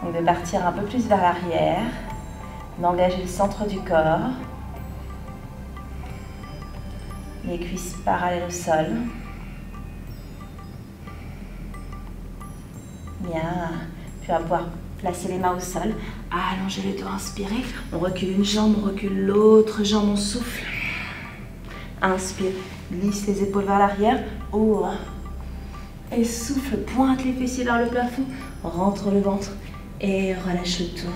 On va partir un peu plus vers l'arrière, d'engager le centre du corps. Les cuisses parallèles au sol. Bien. Puis on va pouvoir placer les mains au sol. Allonger le dos, inspirer. On recule une jambe, on recule l'autre jambe, on souffle. Inspire, glisse les épaules vers l'arrière. Ouvre. Et souffle, pointe les fessiers vers le plafond. Rentre le ventre et relâche le tout.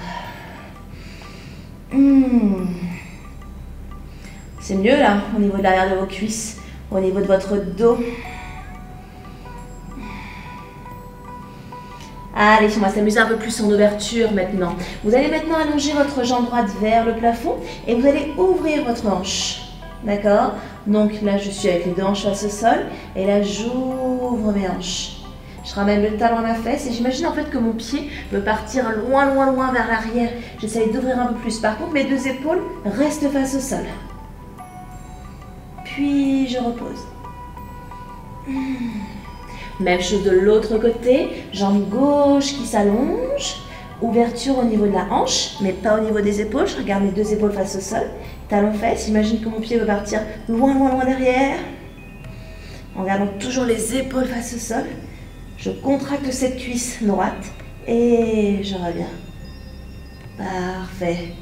C'est mieux là, au niveau de l'arrière de vos cuisses, au niveau de votre dos. Allez, on va s'amuser un peu plus en ouverture maintenant. Vous allez maintenant allonger votre jambe droite vers le plafond et vous allez ouvrir votre hanche. D'accord? Donc là, je suis avec les deux hanches face au sol et là, j'ouvre mes hanches. Je ramène le talon à ma fesse et j'imagine en fait que mon pied veut partir loin, loin, loin vers l'arrière. J'essaye d'ouvrir un peu plus. Par contre, mes deux épaules restent face au sol. Puis je repose. Même chose de l'autre côté, jambe gauche qui s'allonge, ouverture au niveau de la hanche, mais pas au niveau des épaules. Je regarde mes deux épaules face au sol. Talon fesses, imagine que mon pied veut partir loin, loin, loin derrière. En gardant toujours les épaules face au sol. Je contracte cette cuisse droite et je reviens. Parfait.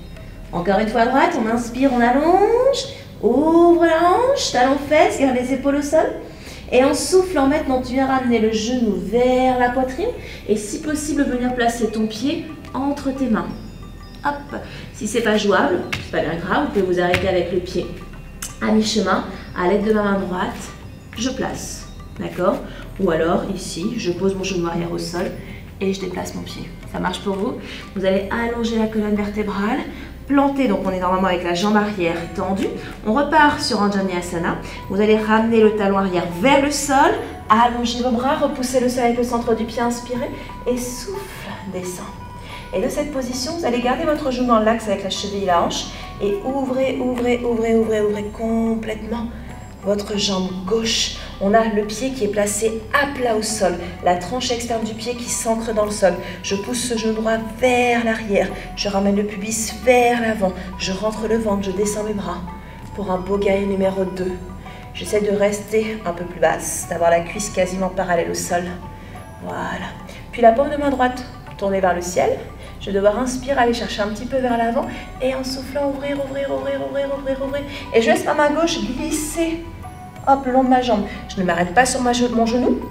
Encore une fois à droite, on inspire, on allonge, ouvre la hanche, talon fesses, garde les épaules au sol. Et en soufflant maintenant, tu viens ramener le genou vers la poitrine et si possible, venir placer ton pied entre tes mains. Hop. Si c'est pas jouable, c'est pas bien grave, vous pouvez vous arrêter avec le pied à mi-chemin, à l'aide de ma main droite, je place. D'accord? Ou alors, ici, je pose mon genou arrière au sol et je déplace mon pied. Ça marche pour vous? Vous allez allonger la colonne vertébrale, planter, donc on est normalement avec la jambe arrière tendue. On repart sur Anjaneyasana. Vous allez ramener le talon arrière vers le sol, allonger vos bras, repousser le sol avec le centre du pied, inspirez et souffle, descend. Et de cette position, vous allez garder votre genou dans l'axe avec la cheville et la hanche et ouvrez, ouvrez, ouvrez, ouvrez, ouvrez complètement votre jambe gauche. On a le pied qui est placé à plat au sol, la tranche externe du pied qui s'ancre dans le sol. Je pousse ce genou droit vers l'arrière, je ramène le pubis vers l'avant, je rentre le ventre, je descends mes bras pour un Bogai numéro 2. J'essaie de rester un peu plus basse, d'avoir la cuisse quasiment parallèle au sol. Voilà. Puis la paume de main droite tournée vers le ciel. Je vais devoir inspirer, aller chercher un petit peu vers l'avant et en soufflant, ouvrir, ouvrir, ouvrir, ouvrir, ouvrir, ouvrir. Et je laisse ma main gauche glisser, hop, le long de ma jambe. Je ne m'arrête pas sur mon genou,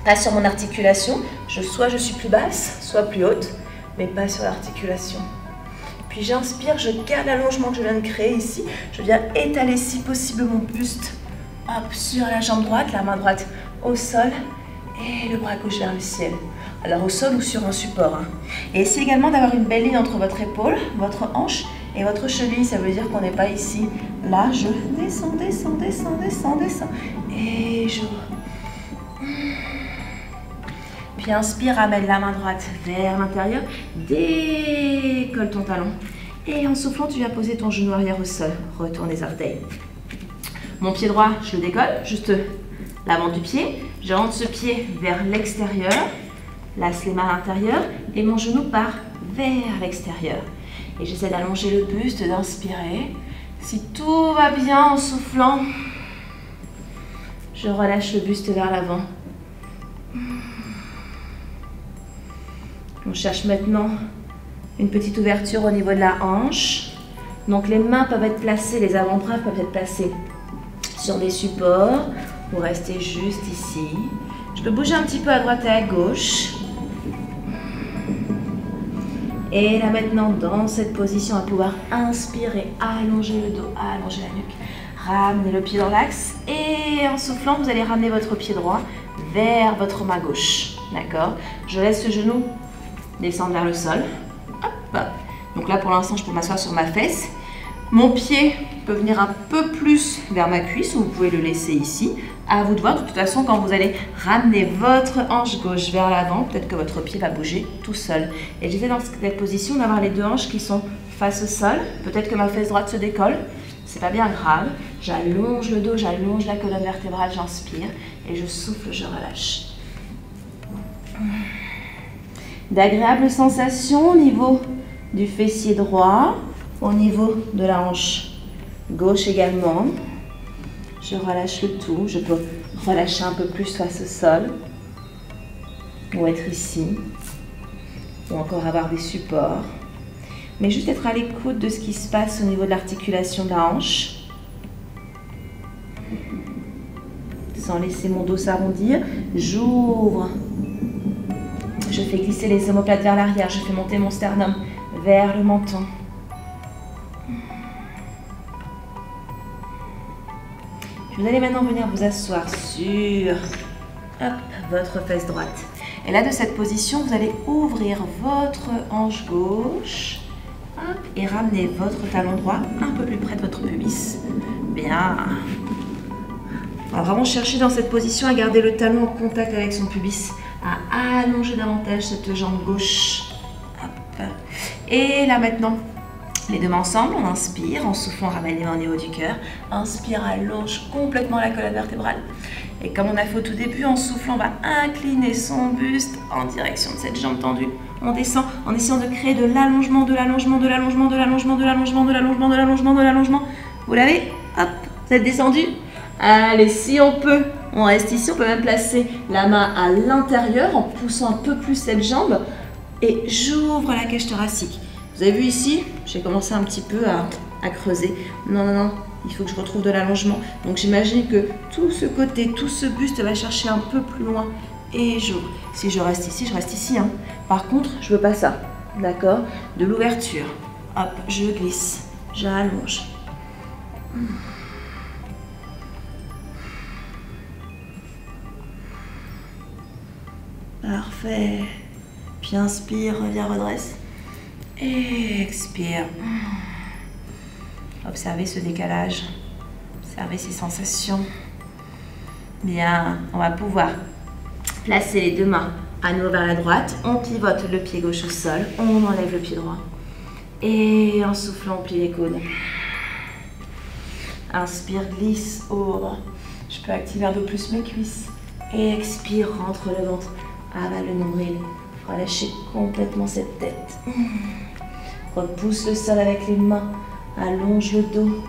pas sur mon articulation. Soit je suis plus basse, soit plus haute, mais pas sur l'articulation. Puis j'inspire, je garde l'allongement que je viens de créer ici. Je viens étaler si possible mon buste, hop, sur la jambe droite, la main droite au sol et le bras gauche vers le ciel. Alors au sol ou sur un support. Hein. Et essayez également d'avoir une belle ligne entre votre épaule, votre hanche et votre cheville. Ça veut dire qu'on n'est pas ici. Là, je descends, descends, descends, descends, descends. Et je... Puis inspire, ramène la main droite vers l'intérieur. Décolle ton talon. Et en soufflant, tu viens poser ton genou arrière au sol. Retourne les orteils. Mon pied droit, je le décolle, juste l'avant du pied. Je rentre ce pied vers l'extérieur. Laisse les mains à l'intérieur et mon genou part vers l'extérieur. Et j'essaie d'allonger le buste, d'inspirer. Si tout va bien en soufflant, je relâche le buste vers l'avant. On cherche maintenant une petite ouverture au niveau de la hanche. Donc les mains peuvent être placées, les avant-bras peuvent être placés sur des supports ou rester juste ici. Je peux bouger un petit peu à droite et à gauche. Et là maintenant, dans cette position, on va pouvoir inspirer, allonger le dos, allonger la nuque. Ramenez le pied dans l'axe et en soufflant, vous allez ramener votre pied droit vers votre main gauche. D'accord? Je laisse le genou descendre vers le sol. Hop. Donc là, pour l'instant, je peux m'asseoir sur ma fesse. Mon pied peut venir un peu plus vers ma cuisse ou vous pouvez le laisser ici. À vous de voir. De toute façon, quand vous allez ramener votre hanche gauche vers l'avant, peut-être que votre pied va bouger tout seul. Et j'essaie dans cette position d'avoir les deux hanches qui sont face au sol. Peut-être que ma fesse droite se décolle. C'est pas bien grave. J'allonge le dos, j'allonge la colonne vertébrale, j'inspire et je souffle, je relâche. D'agréables sensations au niveau du fessier droit, au niveau de la hanche gauche également. Je relâche le tout. Je peux relâcher un peu plus face au sol ou être ici ou encore avoir des supports. Mais juste être à l'écoute de ce qui se passe au niveau de l'articulation de la hanche. Sans laisser mon dos s'arrondir. J'ouvre. Je fais glisser les omoplates vers l'arrière. Je fais monter mon sternum vers le menton. Vous allez maintenant venir vous asseoir sur votre fesse droite. Et là, de cette position, vous allez ouvrir votre hanche gauche et ramener votre talon droit un peu plus près de votre pubis. Bien. On va vraiment chercher dans cette position à garder le talon en contact avec son pubis, à allonger davantage cette jambe gauche. Hop. Et là maintenant, les deux mains ensemble, on inspire, en soufflant, on ramène les mains au niveau du cœur. Inspire, allonge complètement la colonne vertébrale. Et comme on a fait au tout début, en soufflant, on va incliner son buste en direction de cette jambe tendue. On descend en essayant de créer de l'allongement, de l'allongement, de l'allongement, de l'allongement, de l'allongement, de l'allongement, de l'allongement, de l'allongement. Vous l'avez? Hop, vous êtes descendu? Allez, si on peut, on reste ici. On peut même placer la main à l'intérieur en poussant un peu plus cette jambe. Et j'ouvre la cage thoracique. Vous avez vu ici, j'ai commencé un petit peu à creuser. Non, non, non, il faut que je retrouve de l'allongement. Donc j'imagine que tout ce côté, tout ce buste va chercher un peu plus loin. Et j'ouvre. Si je reste ici, je reste ici. Hein. Par contre, je veux pas ça. D'accord? De l'ouverture. Hop, je glisse. J'allonge. Parfait. Puis inspire, reviens, redresse. Et expire. Observez ce décalage. Observez ces sensations. Bien, on va pouvoir placer les deux mains à nouveau vers la droite. On pivote le pied gauche au sol. On enlève le pied droit. Et en soufflant, on plie les coudes. Inspire, glisse, ouvre. Je peux activer un peu plus mes cuisses. Et expire, rentre le ventre. Avale le nombril. Relâchez complètement cette tête. Repousse le sol avec les mains. Allonge le dos.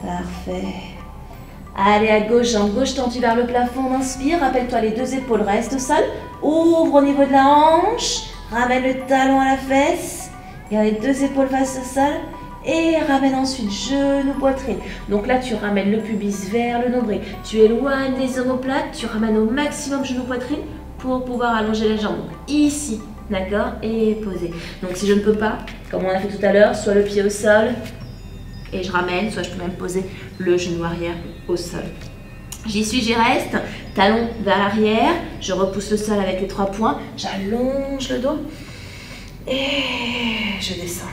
Parfait. Allez, à gauche, jambe gauche tendue vers le plafond. On inspire. Rappelle-toi, les deux épaules restent au sol. Ouvre au niveau de la hanche. Ramène le talon à la fesse. Garde les deux épaules face au sol. Et ramène ensuite genou, poitrine. Donc là, tu ramènes le pubis vers le nombril. Tu éloignes les omoplates. Tu ramènes au maximum genou, poitrine pour pouvoir allonger les jambes. Ici, d'accord? Et poser. Donc si je ne peux pas, comme on a fait tout à l'heure, soit le pied au sol et je ramène, soit je peux même poser le genou arrière au sol. J'y suis, j'y reste. Talon vers l'arrière. Je repousse le sol avec les 3 points. J'allonge le dos. Et je descends.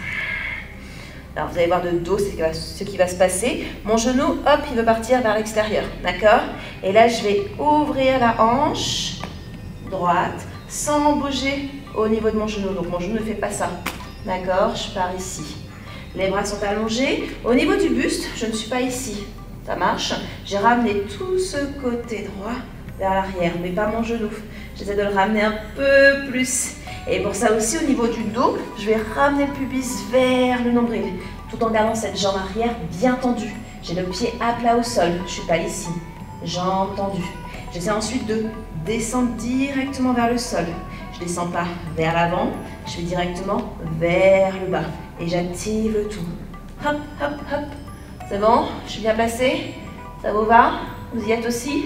Alors vous allez voir de dos ce qui va se passer. Mon genou, hop, il veut partir vers l'extérieur. D'accord? Et là, je vais ouvrir la hanche droite sans bouger au niveau de mon genou. Donc mon genou ne fait pas ça. D'accord? Je pars ici. Les bras sont allongés. Au niveau du buste, je ne suis pas ici. Ça marche? J'ai ramené tout ce côté droit vers l'arrière, mais pas mon genou. J'essaie de le ramener un peu plus. Et pour ça aussi, au niveau du dos, je vais ramener le pubis vers le nombril, tout en gardant cette jambe arrière bien tendue. J'ai le pied à plat au sol, je ne suis pas ici. Jambe tendue. J'essaie ensuite de descendre directement vers le sol. Je ne descends pas vers l'avant, je vais directement vers le bas. Et j'active le tout. Hop, hop, hop. C'est bon? Je suis bien placée? Ça vous va? Vous y êtes aussi?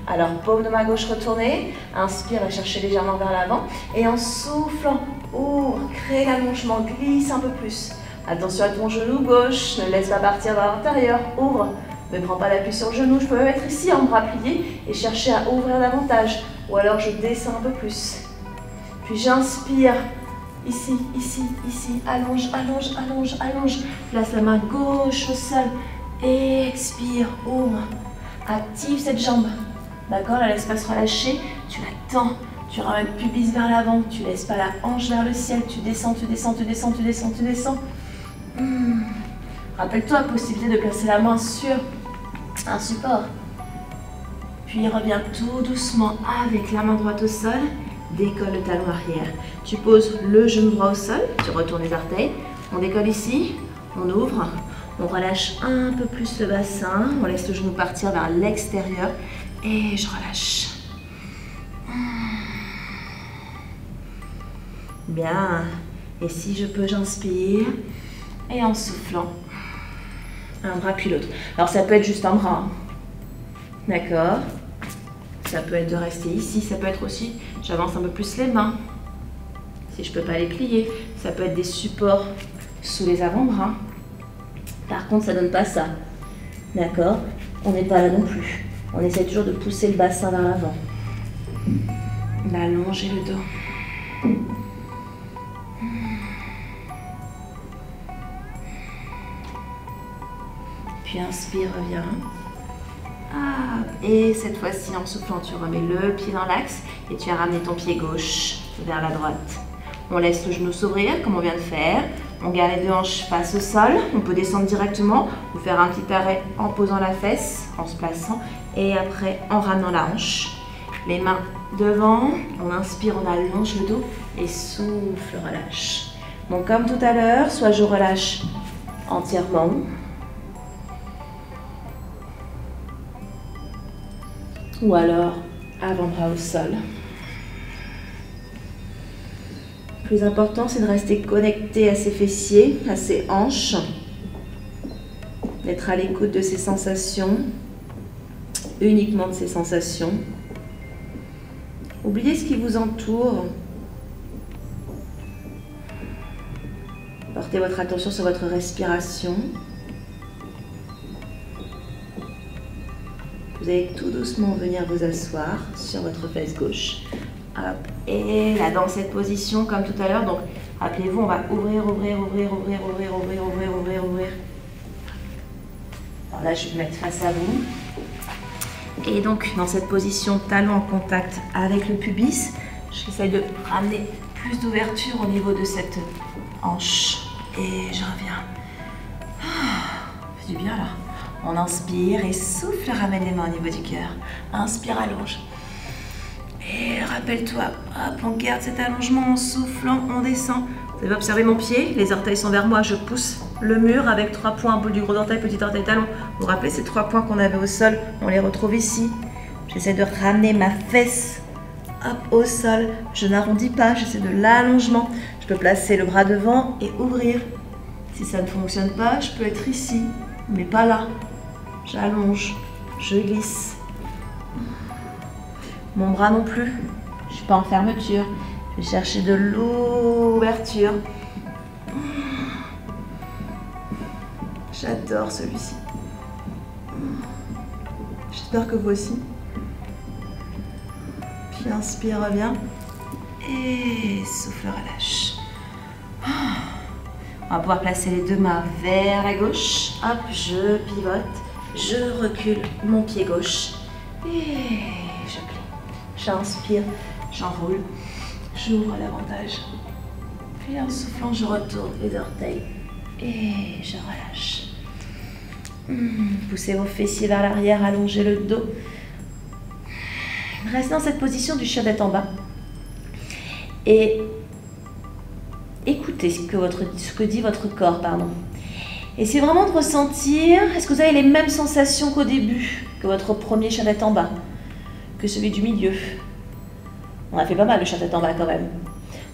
Alors, paume de main gauche retournée. Inspire et cherchez légèrement vers l'avant. Et en soufflant, ouvre, crée l'allongement, glisse un peu plus. Attention à ton genou gauche, ne laisse pas partir vers l'intérieur. Ouvre, ne prends pas l'appui sur le genou. Je peux me mettre ici en bras pliés et chercher à ouvrir davantage. Ou alors je descends un peu plus. Puis j'inspire. Ici, ici, ici. Allonge, allonge, allonge, allonge. Place la main gauche au sol. Et expire, ouvre. Active cette jambe. D'accord, la laisse pas se relâcher, tu la tends, tu ramènes le pubis vers l'avant, tu laisses pas la hanche vers le ciel, tu descends, tu descends, tu descends, tu descends, tu descends. Rappelle-toi, possibilité de placer la main sur un support. Puis reviens tout doucement avec la main droite au sol, décolle le talon arrière. Tu poses le genou droit au sol, tu retournes les orteils, on décolle ici, on ouvre, on relâche un peu plus le bassin, on laisse le genou partir vers l'extérieur. Et je relâche. Bien. Et si je peux, j'inspire. Et en soufflant, un bras puis l'autre. Alors ça peut être juste un bras. Hein. D'accord. Ça peut être de rester ici. Ça peut être aussi, j'avance un peu plus les mains. Si je ne peux pas les plier. Ça peut être des supports sous les avant-bras. Par contre, ça ne donne pas ça. D'accord. On n'est pas là non plus. On essaie toujours de pousser le bassin vers l'avant. D'allonger le dos. Puis inspire, reviens. Ah, et cette fois-ci, en soufflant, tu remets le pied dans l'axe et tu as ramené ton pied gauche vers la droite. On laisse le genou s'ouvrir comme on vient de faire. On garde les deux hanches face au sol. On peut descendre directement ou faire un petit arrêt en posant la fesse, en se plaçant. Et après, en ramenant la hanche. Les mains devant. On inspire, on allonge le dos. Et souffle, relâche. Donc comme tout à l'heure, soit je relâche entièrement. Ou alors, avant-bras au sol. Le plus important, c'est de rester connecté à ses fessiers, à ses hanches. D'être à l'écoute de ses sensations. Uniquement de ses sensations. Oubliez ce qui vous entoure. Portez votre attention sur votre respiration. Vous allez tout doucement venir vous asseoir sur votre fesse gauche. Hop. Et là, dans cette position, comme tout à l'heure, donc rappelez-vous, on va ouvrir. Alors là, je vais me mettre face à vous. Et donc, dans cette position, talon en contact avec le pubis, j'essaye de ramener plus d'ouverture au niveau de cette hanche. Et je reviens. Ça fait du bien là. On inspire et souffle, ramène les mains au niveau du cœur. Inspire, allonge. Et rappelle-toi, hop, on garde cet allongement en soufflant, on descend. Vous allez observer mon pied, les orteils sont vers moi, je pousse le mur avec 3 points, bout du gros orteil, petit orteil, talon. Vous vous rappelez ces 3 points qu'on avait au sol, on les retrouve ici. J'essaie de ramener ma fesse hop, au sol, je n'arrondis pas, j'essaie de l'allongement. Je peux placer le bras devant et ouvrir. Si ça ne fonctionne pas, je peux être ici, mais pas là. J'allonge, je glisse. Mon bras non plus, je ne suis pas en fermeture. Je vais chercher de l'ouverture. J'adore celui-ci. J'espère que vous aussi. Puis inspire, reviens. Et souffle, relâche. On va pouvoir placer les deux mains vers la gauche. Hop, je pivote. Je recule mon pied gauche. Et je plie. J'inspire, j'enroule. J'ouvre davantage. Puis en soufflant, je retourne les orteils. Et je relâche. Poussez vos fessiers vers l'arrière, allongez le dos. Restez dans cette position du chien tête en bas. Et écoutez ce que dit votre corps, pardon. Essayez vraiment de ressentir, est-ce que vous avez les mêmes sensations qu'au début, que votre premier chien tête en bas, que celui du milieu? On a fait pas mal le chien tête en bas quand même.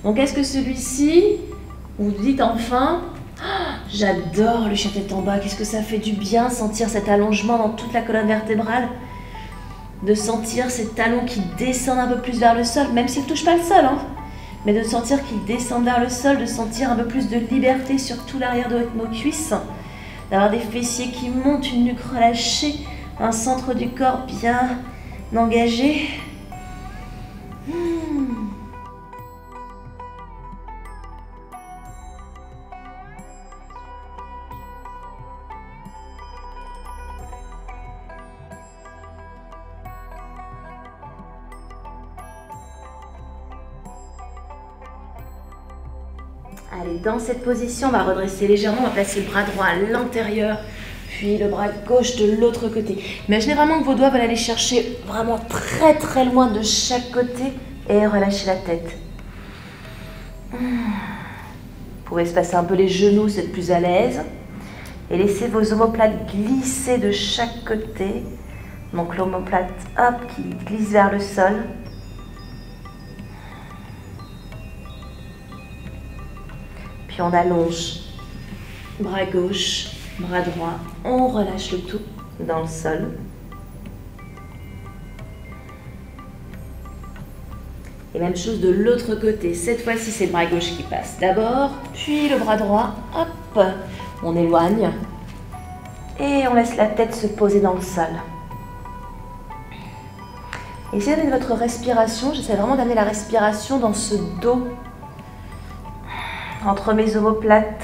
Donc est-ce que celui-ci, vous dites enfin, oh, j'adore le chien tête en bas, qu'est-ce que ça fait du bien sentir cet allongement dans toute la colonne vertébrale, de sentir ces talons qui descendent un peu plus vers le sol, même s'ils ne touchent pas le sol, hein, mais de sentir qu'ils descendent vers le sol, de sentir un peu plus de liberté sur tout l'arrière de nos cuisses, d'avoir des fessiers qui montent, une nuque relâchée, un centre du corps bien engagé. Allez, dans cette position, on va redresser légèrement, on va placer le bras droit à l'intérieur, puis le bras gauche de l'autre côté. Imaginez vraiment que vos doigts veulent aller chercher vraiment très très loin de chaque côté et relâchez la tête. Vous pouvez espacer un peu les genoux, c'est plus à l'aise. Et laissez vos omoplates glisser de chaque côté. Donc l'omoplate, hop, qui glisse vers le sol. Puis on allonge, bras gauche, bras droit, on relâche le tout dans le sol. Et même chose de l'autre côté, cette fois-ci c'est le bras gauche qui passe d'abord, puis le bras droit, hop, on éloigne et on laisse la tête se poser dans le sol. Essayez d'amener votre respiration, j'essaie vraiment d'amener la respiration dans ce dos, entre mes omoplates.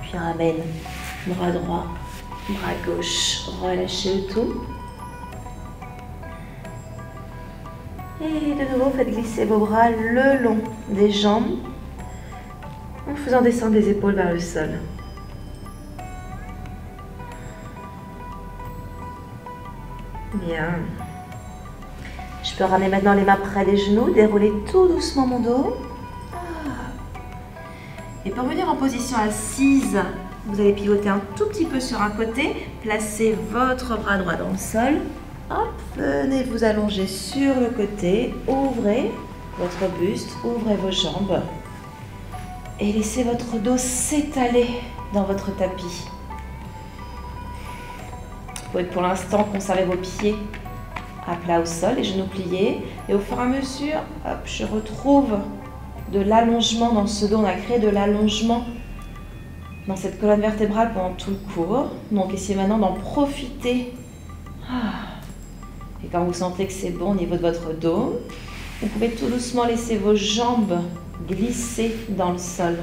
Puis ramène bras droit, bras gauche, relâchez le tout. Et de nouveau, faites glisser vos bras le long des jambes en faisant descendre les épaules vers le sol. Bien. Je peux ramener maintenant les mains près des genoux, dérouler tout doucement mon dos. Et pour venir en position assise, vous allez pivoter un tout petit peu sur un côté, placez votre bras droit dans le sol. Hop, venez vous allonger sur le côté, ouvrez votre buste, ouvrez vos jambes et laissez votre dos s'étaler dans votre tapis. Vous pouvez pour l'instant conserver vos pieds à plat au sol, les genoux pliés, et au fur et à mesure, hop, je retrouve de l'allongement dans ce dos. On a créé de l'allongement dans cette colonne vertébrale pendant tout le cours. Donc essayez maintenant d'en profiter. Et quand vous sentez que c'est bon au niveau de votre dos, vous pouvez tout doucement laisser vos jambes glisser dans le sol.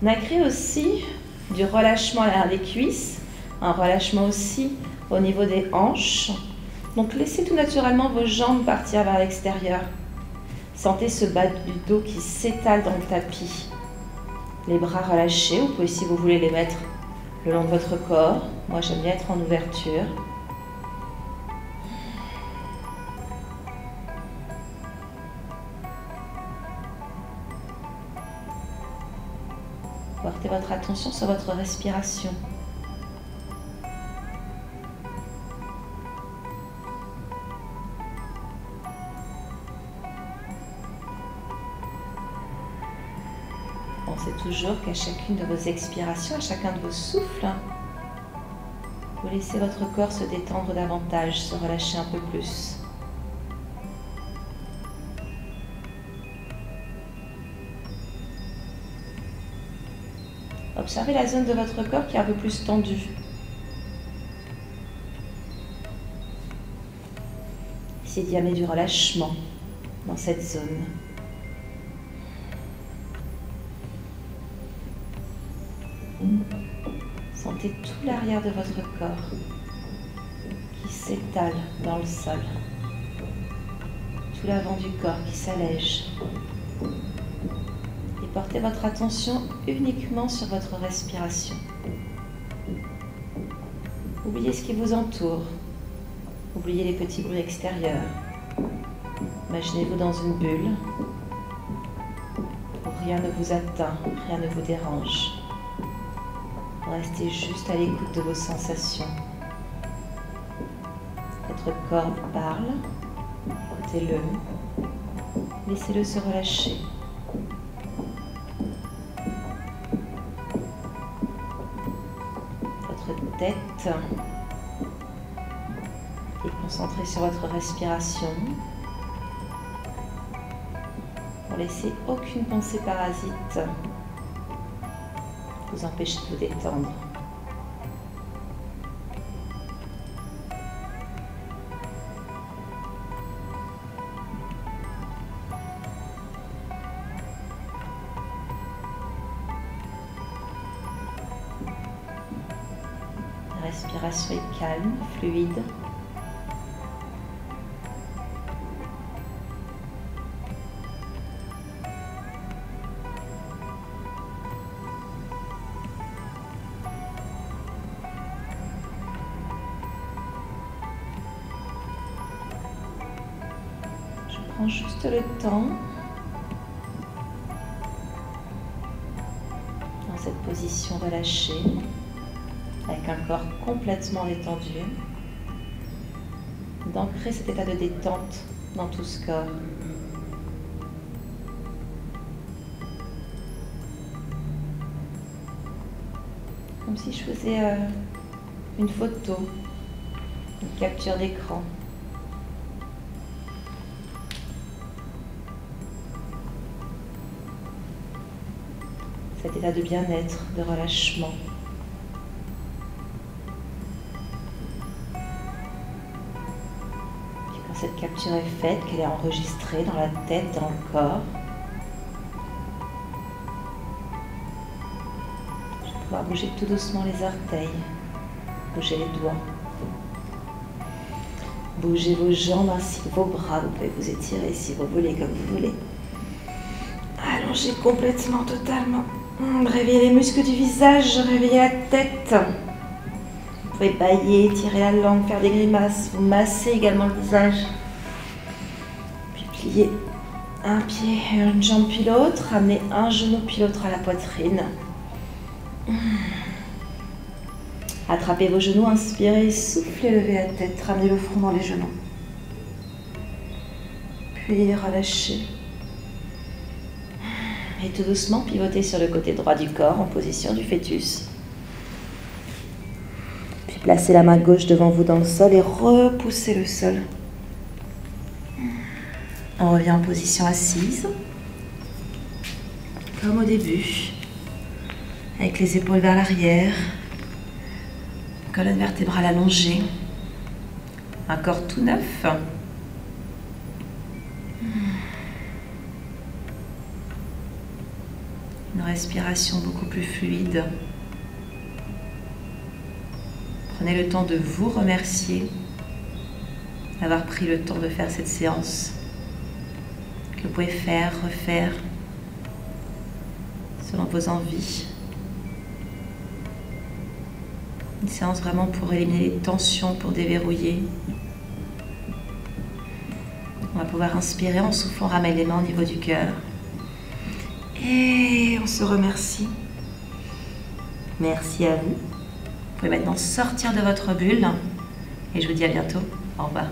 On a créé aussi du relâchement à l'arrière des cuisses, un relâchement aussi au niveau des hanches. Donc laissez tout naturellement vos jambes partir vers l'extérieur. Sentez ce bas du dos qui s'étale dans le tapis. Les bras relâchés, vous pouvez si vous voulez les mettre le long de votre corps. Moi j'aime bien être en ouverture. Portez votre attention sur votre respiration. Pensez toujours qu'à chacune de vos expirations, à chacun de vos souffles, vous laissez votre corps se détendre davantage, se relâcher un peu plus. Observez la zone de votre corps qui est un peu plus tendue. Essayez d'y amener du relâchement dans cette zone. Sentez tout l'arrière de votre corps qui s'étale dans le sol. Tout l'avant du corps qui s'allège. Et portez votre attention uniquement sur votre respiration. Oubliez ce qui vous entoure. Oubliez les petits bruits extérieurs. Imaginez-vous dans une bulle où rien ne vous atteint, rien ne vous dérange. Restez juste à l'écoute de vos sensations. Votre corps vous parle, écoutez-le, laissez-le se relâcher. Votre tête est concentrée sur votre respiration pour laisser aucune pensée parasite vous empêcher de vous détendre. La respiration est calme, fluide. Prends juste le temps dans cette position relâchée avec un corps complètement détendu d'ancrer cet état de détente dans tout ce corps. Comme si je faisais une photo, une capture d'écran. Cet état de bien-être, de relâchement. Puis quand cette capture est faite, qu'elle est enregistrée dans la tête, dans le corps, je vais pouvoir bouger tout doucement les orteils, bouger les doigts, Bougez vos jambes ainsi que vos bras. Vous pouvez vous étirer si vous voulez, comme vous voulez. Allongez complètement, totalement. Réveillez les muscles du visage, réveillez la tête. Vous pouvez bâiller, tirer la langue, faire des grimaces. Vous massez également le visage. Puis pliez un pied, une jambe puis l'autre. Ramenez un genou puis l'autre à la poitrine. Attrapez vos genoux, inspirez, soufflez, levez la tête, ramenez le front dans les genoux. Puis relâchez. Et tout doucement, pivotez sur le côté droit du corps en position du fœtus. Puis placez la main gauche devant vous dans le sol et repoussez le sol. On revient en position assise, comme au début, avec les épaules vers l'arrière, colonne vertébrale allongée, un corps tout neuf. Une respiration beaucoup plus fluide. Prenez le temps de vous remercier d'avoir pris le temps de faire cette séance que vous pouvez faire, refaire selon vos envies. Une séance vraiment pour éliminer les tensions, pour déverrouiller. On va pouvoir inspirer en soufflant, ramener les mains au niveau du cœur. Et on se remercie. Merci à vous. Vous pouvez maintenant sortir de votre bulle. Et je vous dis à bientôt. Au revoir.